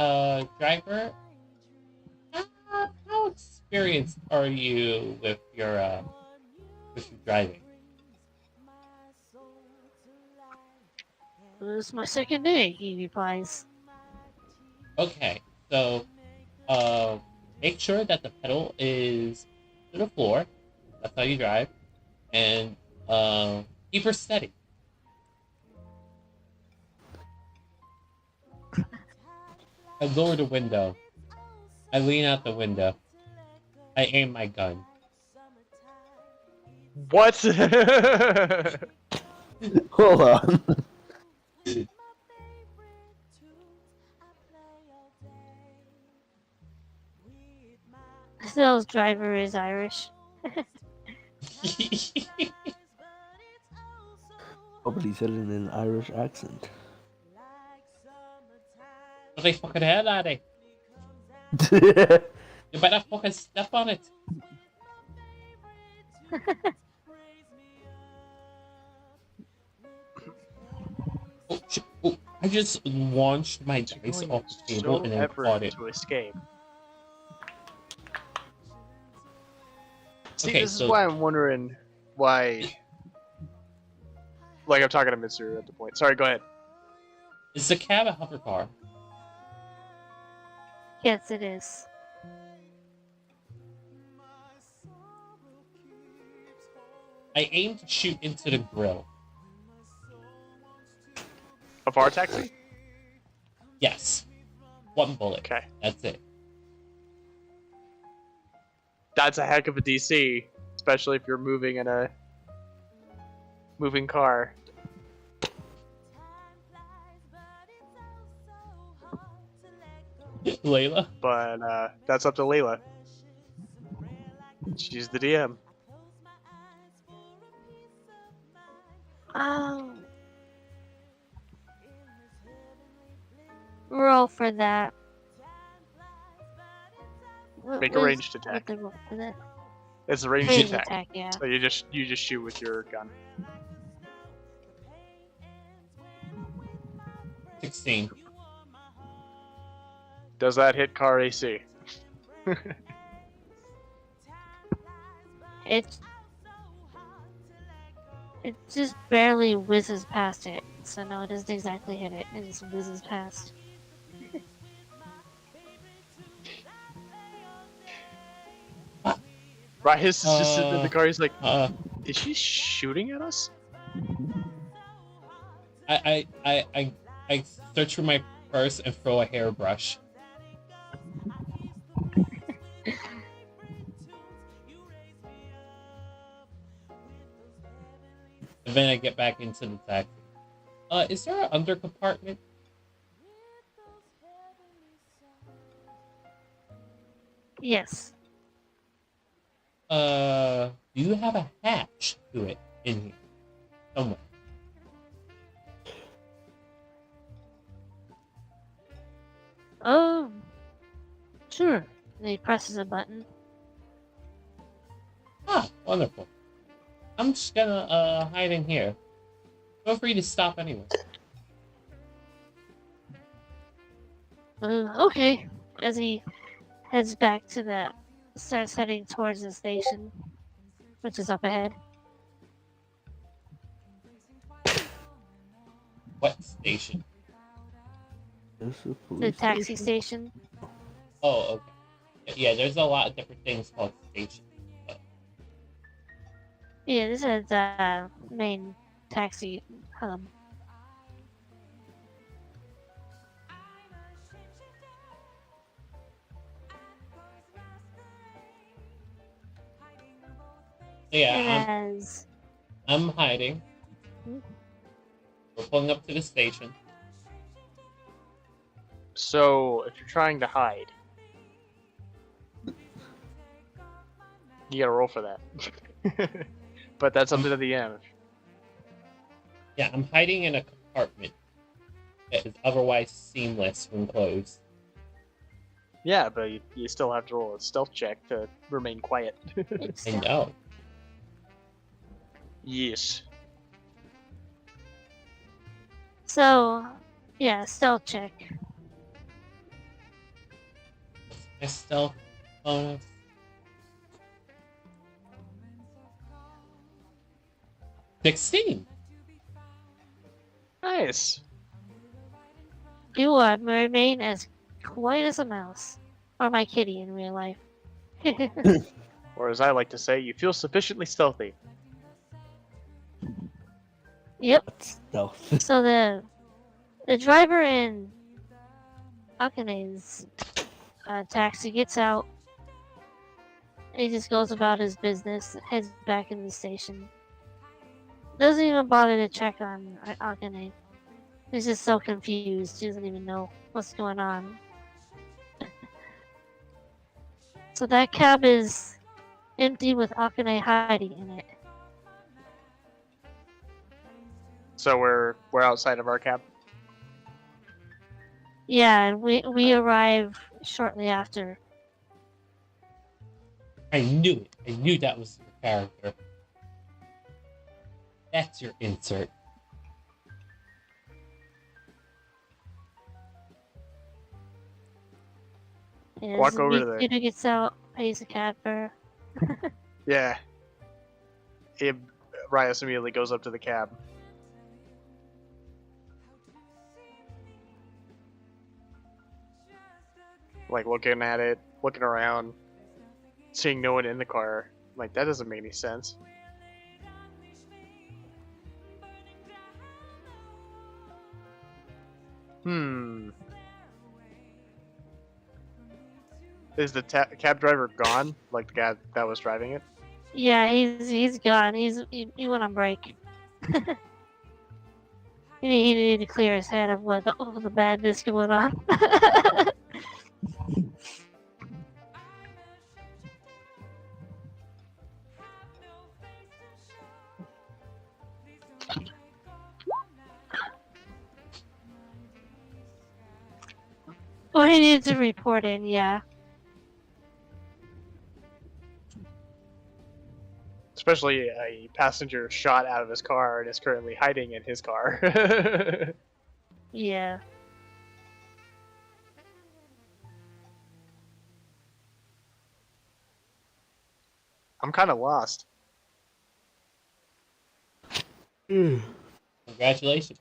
driver, how experienced are you with your driving? This is my second day, he replies. Okay, so, make sure that the pedal is to the floor. That's how you drive. And, keep her steady. I lower the window. I lean out the window. I aim my gun. What? Hold on. Sales driver is Irish. Oh, but he said it in an Irish accent. What the fucking hell are they? You better fucking step on it. Oh, shit. Oh, I just launched my dice off the table and then caught it. To escape. See, Okay, this so- is why I'm wondering why. Like I'm talking to Mitsuru at the point. Sorry, go ahead. Is the cab a hover car? Yes, it is. I aim to shoot into the grill. Of our taxi? Yes. One bullet. Okay. That's it. That's a heck of a DC, especially if you're moving in a moving car. Layla? But that's up to Layla. She's the DM. Roll for that. Make a ranged attack. The roll for that? It's a ranged Ranged attack. attack, yeah. So you just shoot with your gun. 16. Does that hit car AC? It just barely whizzes past it. So no, it doesn't exactly hit it. It just whizzes past. Rias is just sitting in the car. He's like, Uh, "Is she shooting at us?" I search for my purse and throw a hairbrush. And then I get back into the taxi. Is there an under compartment? Yes. Do you have a hatch to it in here somewhere? Oh, sure. And he presses a button. Ah, wonderful. I'm just gonna hide in here. Feel free to stop anyway. Okay. As he heads back to starts heading towards the station, which is up ahead. What station? This is a The police taxi station? station. Oh, okay. Yeah, there's a lot of different things called stations. Yeah, this is the main taxi hub. Yeah, And as I'm hiding. We're pulling up to the station. So, if you're trying to hide, you gotta roll for that. But that's up to the end. Yeah, I'm hiding in a compartment that is otherwise seamless when closed. Yeah, but you still have to roll a stealth check to remain quiet. it's I know. Yes. so, yeah, stealth check. My stealth bonus. $16. Nice. You remain as quiet as a mouse, or my kitty in real life. Or as I like to say, you feel sufficiently stealthy. Yep. Stealth. So the driver in Akane's taxi gets out. And he just goes about his business, heads back in the station. Doesn't even bother to check on Akane. He's just so confused. He doesn't even know what's going on. So that cab is empty with Akane hiding in it. So we're outside of our cab. Yeah, and we arrive shortly after. I knew it. I knew that was your character. That's your insert. And Walk over to the- Peter gets out, pays the cab fare. Yeah. Rias immediately goes up to the cab. Like looking at it, looking around, seeing no one in the car. Like that doesn't make any sense. Is the cab driver gone? Like the guy that was driving it? Yeah, he's gone. He went on break. He needed to clear his head of what all the badness going on. Well, he needs to report in, yeah. Especially a passenger shot out of his car and is currently hiding in his car. Yeah. I'm kind of lost. Congratulations.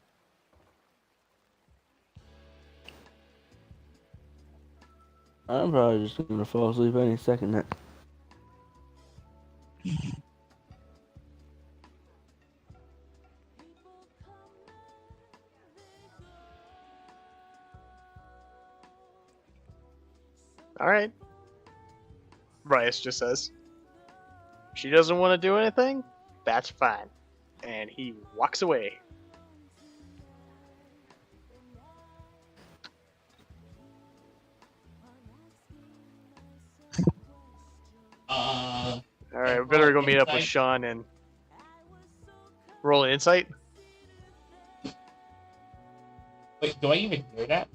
I'm probably just gonna fall asleep any second now. All right. Bryce just says, she doesn't want to do anything? That's fine. And he walks away. Uh, All right, we better go meet up with Insight? Sean and roll an insight. wait, do I even hear that?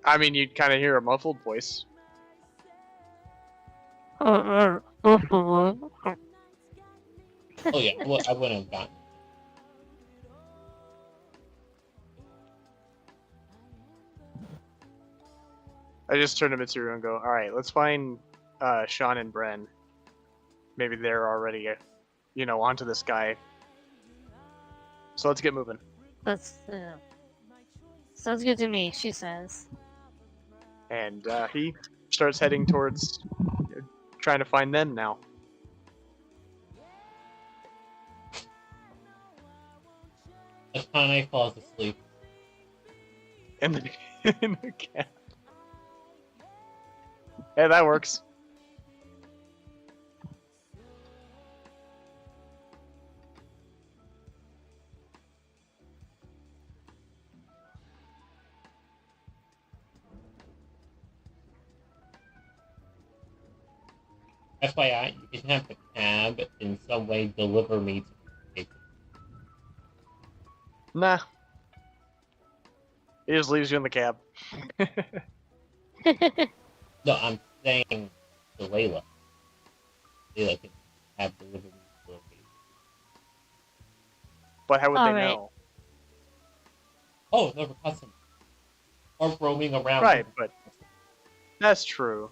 I mean, you'd kind of hear a muffled voice. Oh yeah, well, I wouldn't have gotten. I just turned to Mitsuru and go, all right, let's find Sean and Bren. Maybe they're already, onto this guy. So let's get moving. That's sounds good to me. She says. And he starts heading towards trying to find them now. Akane falls asleep. In the cab. Yeah, that works. FYI, you can have the cab in some way deliver me to the location. Nah. He just leaves you in the cab. No, I'm saying to Layla. Layla can have deliver me to the location. But how would All they right. know? Oh, never custom. Or roaming around. Right, but that's true.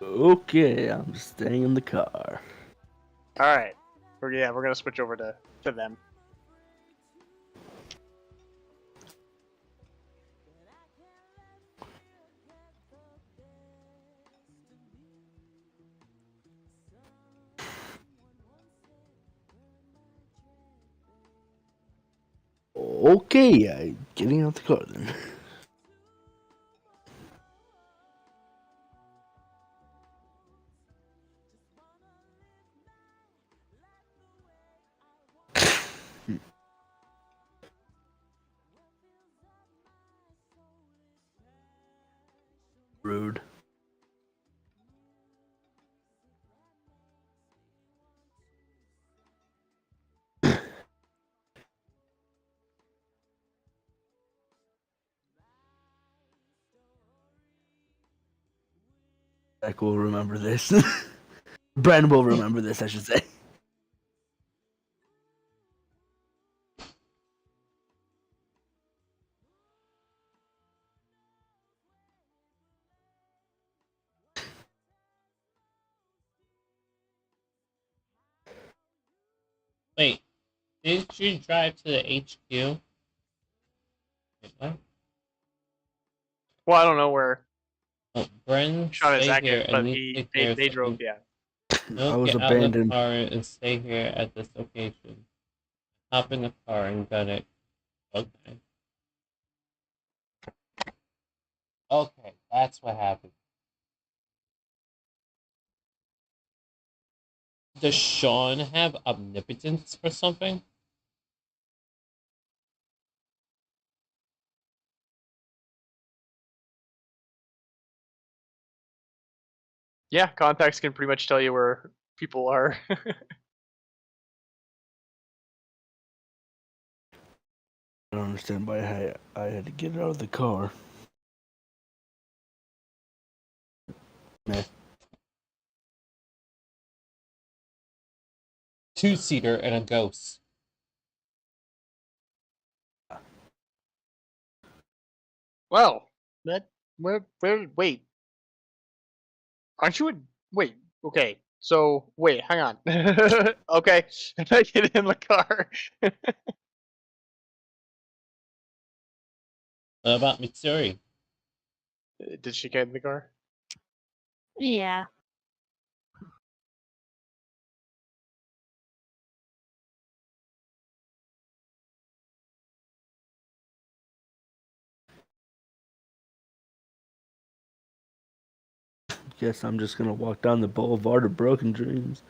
Okay, I'm staying in the car. All right. We're gonna switch over to them. Okay, I'm getting out the car then. Rude. Zach will remember this. Bren will remember this, I should say. Wait, didn't you drive to the HQ? Wait, what? Well, I don't know where Oh, Bren, Sean and stay Zach here is, and but we take care of they drove. something. Yeah. No, I was get out of the abandoned. car and stay here at this location. Hop in the car and got it. Okay. Okay, that's what happened. Does Sean have omnipotence or something? Yeah, contacts can pretty much tell you where people are. I don't understand why I had to get out of the car. Meh. Two-seater and a ghost. Well, wait. Aren't you wait, okay. So, wait, hang on. Okay, and I get in the car. What about Mitsuri? Did she get in the car? Yeah. Guess I'm just gonna walk down the boulevard of broken dreams.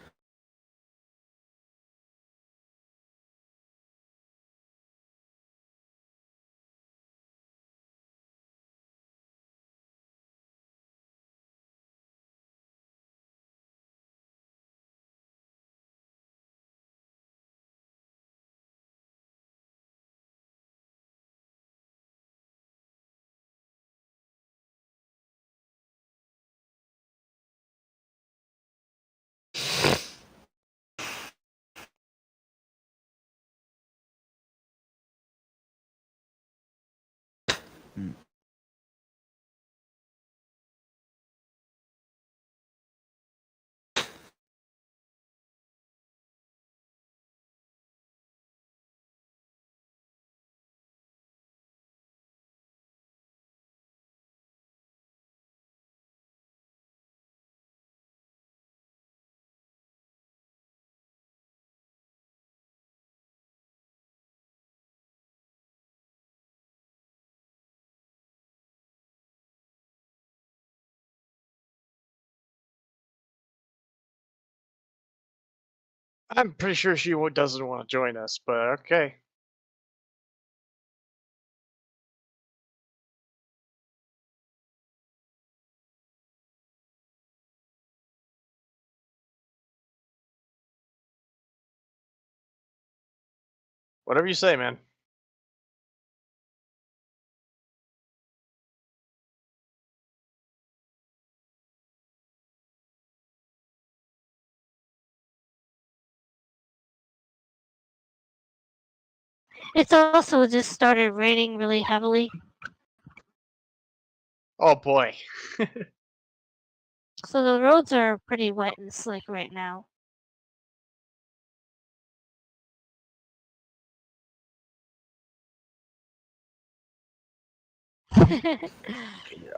Hmm. I'm pretty sure she doesn't want to join us, but okay. Whatever you say, man. It's also just started raining really heavily, Oh boy. so the roads are pretty wet and slick right now.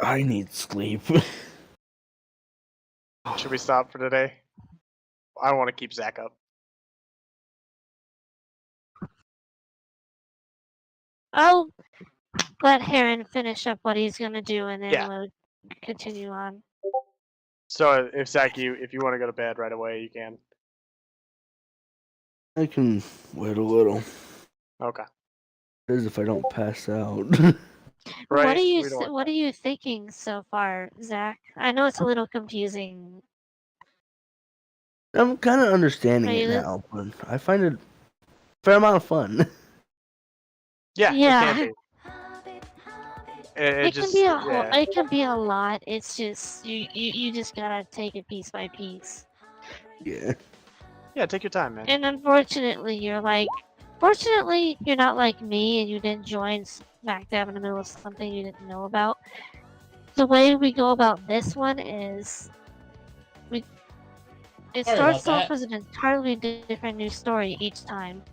I need sleep. Should we stop for today? I don't want to keep Zach up. I'll let Heron finish up what he's gonna do, and then Yeah. we'll continue on. So if Zach, if you want to go to bed right away, you can. I can wait a little. Okay. As if I don't pass out. Right. What are you We don't want What are you thinking so far, Zach? I know it's a little confusing. I'm kind of understanding Are it you now, but I find it a fair amount of fun. Yeah. Yeah. It can be. It can just be yeah. it can be a lot. It's just you just gotta take it piece by piece. Yeah. Yeah. Take your time, man. And unfortunately, fortunately, you're not like me and you didn't join smack dab in the middle of something you didn't know about. The way we go about this one is it Sorry starts about off as an entirely different new story each time.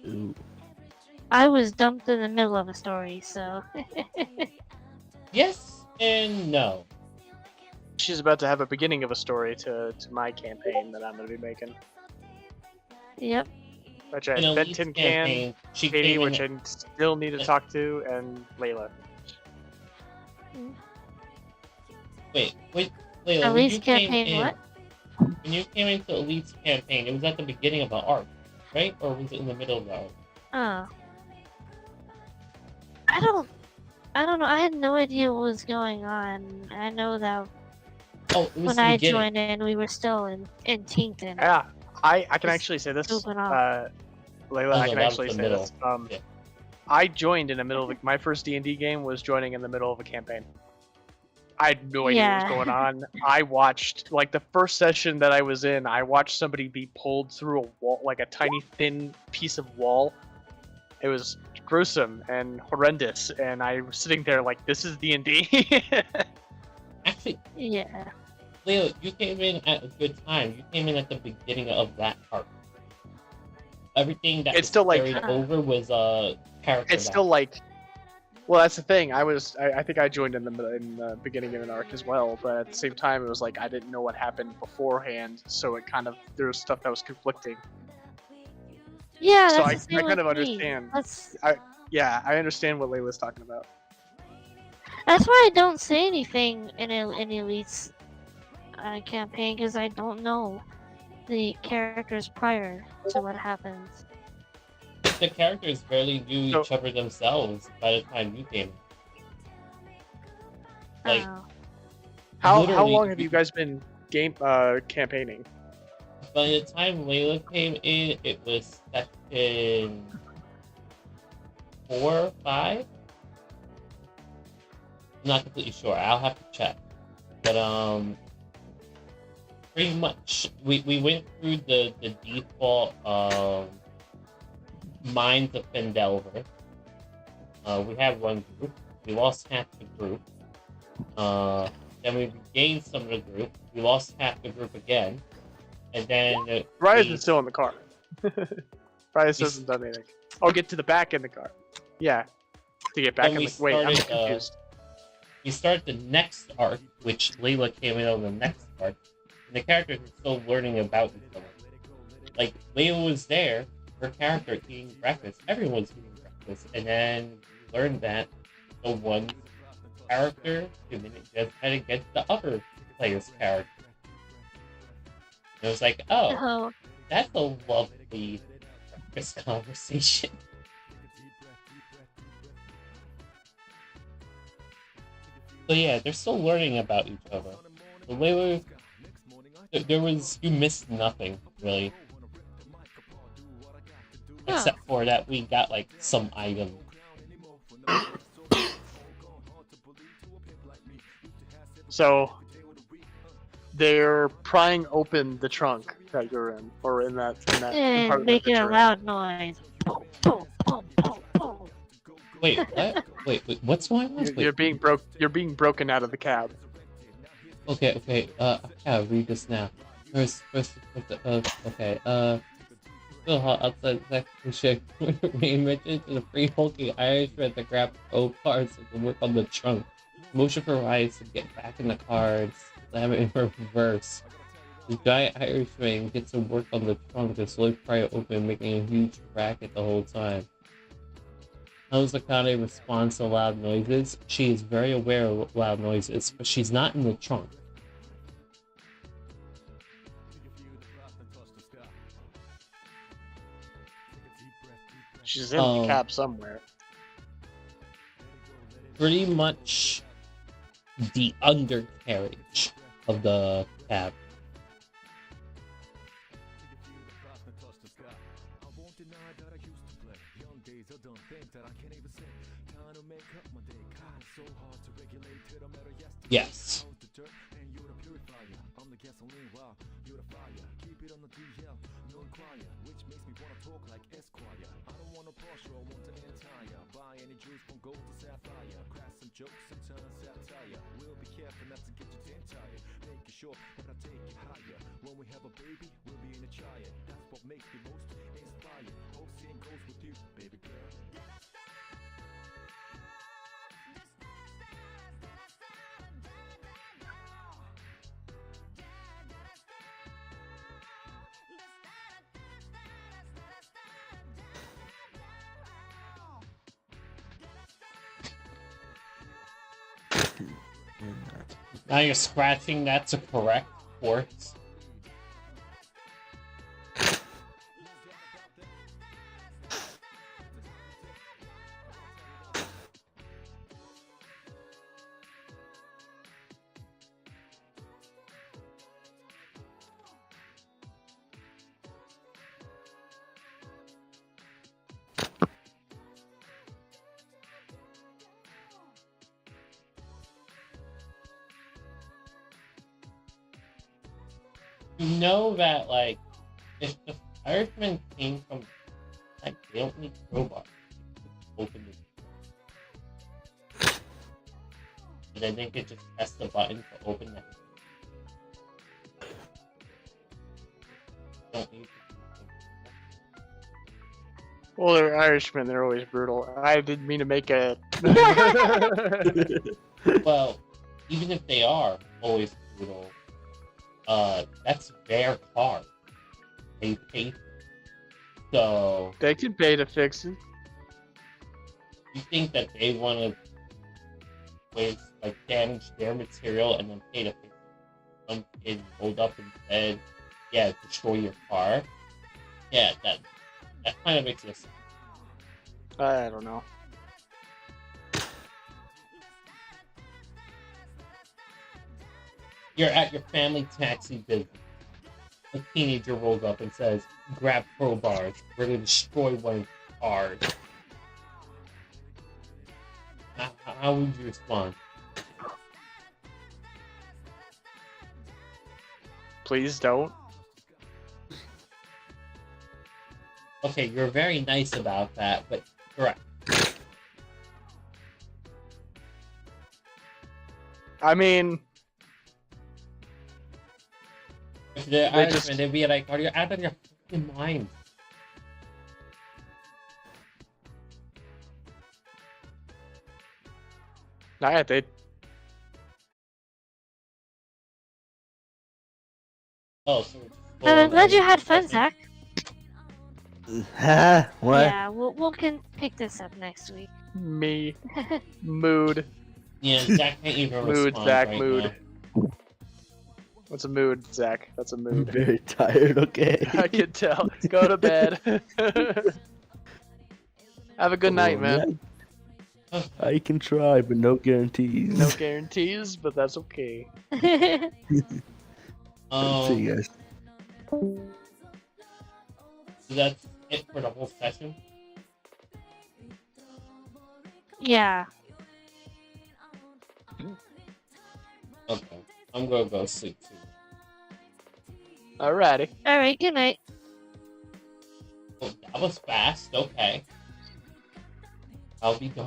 Ooh. I was dumped in the middle of a story, so Yes and no. She's about to have a beginning of a story to my campaign that I'm going to be making. yep. Which I In bet Elite's Tin Can, campaign, she Katie, came which in. I still need to talk to, and Layla. Wait, Layla, when Elite's you came campaign, in, what? when you came into Elite's campaign, it was at the beginning of the arc, right? Or was it in the middle of the arc? Oh. I don't know. I had no idea what was going on. I know that Oh, it was when the I beginning. joined in, we were still in Tinkton. Yeah, I can Just actually say this. goofing off. Layla, Oh, I no, can that was actually the say middle. this. Yeah. I joined in the middle of my first D&D game was joining in the middle of a campaign. I had no idea what was Yeah. going on. I watched like the first session that I was in. I watched somebody be pulled through a wall, like a tiny thin piece of wall. It was gruesome and horrendous, and I was sitting there like, "This is D&D." Actually, Yeah. Leo, you came in at a good time. You came in at the beginning of that arc. Everything that It's was still like- carried over was character. It's still like, well, that's the thing. I think I joined in the beginning of an arc as well, but at the same time, it was like I didn't know what happened beforehand, so it kind of there was stuff that was conflicting. Yeah, So that's the same I kind with of me. understand. That's Yeah, I understand what Layla's talking about. That's why I don't say anything in Elite's campaign, because I don't know the characters prior to what happens. The characters barely knew So- each other themselves by the time you came. Like, Oh. How literally, long have you guys been campaigning? by the time Layla came in, it was section 4 or 5. I'm not completely sure. I'll have to check. But pretty much we went through the default Minds of Fendelver. We had one group. We lost half the group. Then we regained some of the group. We lost half the group again. And then Rise we- is still in the car. Rise hasn't done anything. Oh, get to the back in the car. Yeah. To get back Then in we the wait, I'm started, confused. we started the next arc, which Layla came in on the next arc. And the characters are still learning about each other. Like, Layla was there, her character eating breakfast. Everyone was eating breakfast. And then we learned that the one character communicated against the other player's character. And it was like, oh, Oh. that's a lovely breakfast conversation. So yeah, they're still learning about each other. So Layla, you missed nothing, really. Yeah. Except for that we got, like, some item. So they're prying open the trunk that you're in, or in that And compartment making that a you're in. loud noise. Boom, boom, boom, boom, boom. Wait, what? Wait, what's going on? You're being broken out of the cab. Okay, I gotta read this now. Still hot outside the second shift. We mentioned to the free hulking Irishman to grab both cars and to work on the trunk. Motion for Rice to get back in the car and slam it in reverse. The giant Irishman gets to work on the trunk and slowly pry it open, making a huge racket the whole time. How does Akane respond to loud noises? She is very aware of loud noises, but she's not in the trunk. She's in the cab somewhere. Pretty much the undercarriage of the cab. Yes. Now you're scratching that to correct ports. You know that, like, if the Irishman came from, like, they don't need crowbars to open it. And then they could just press the button to open it. Don't need Well, they're Irishmen. They're always brutal. I didn't mean to make a. Well, even if they are always brutal, that's their car. They pay for it. So, They can pay to fix it. you think that they want to with like damaged their material and then pay to fix it. Some kid rolled up and said, "Yeah, destroy your car." Yeah, that kind of makes sense. I don't know. You're at your family taxi business. A teenager rolls up and says, "Grab crowbars. We're gonna destroy one of the cars." How would you respond? Please don't. Okay, you're very nice about that, but correct. I mean, If the They Irishman, just- they'd be like, "Are you out of your fucking mind?" not yet. They Oh, so I'm glad you had fun, Zach. Huh? What? Yeah, we'll can pick this up next week. me mood. Yeah, Zach can't even Mood, respond Zach, right mood. now. What's a mood, Zach? That's a I'm mood. very tired. Okay. I can tell. Go to bed. Have a good night, man. Yeah. I can try, but no guarantees. No guarantees, but that's okay. See you guys. So that's it for the whole session. Yeah. Okay, I'm gonna go sleep too. Alrighty. Alright, good night. Oh, that was fast. Okay, I'll be gone.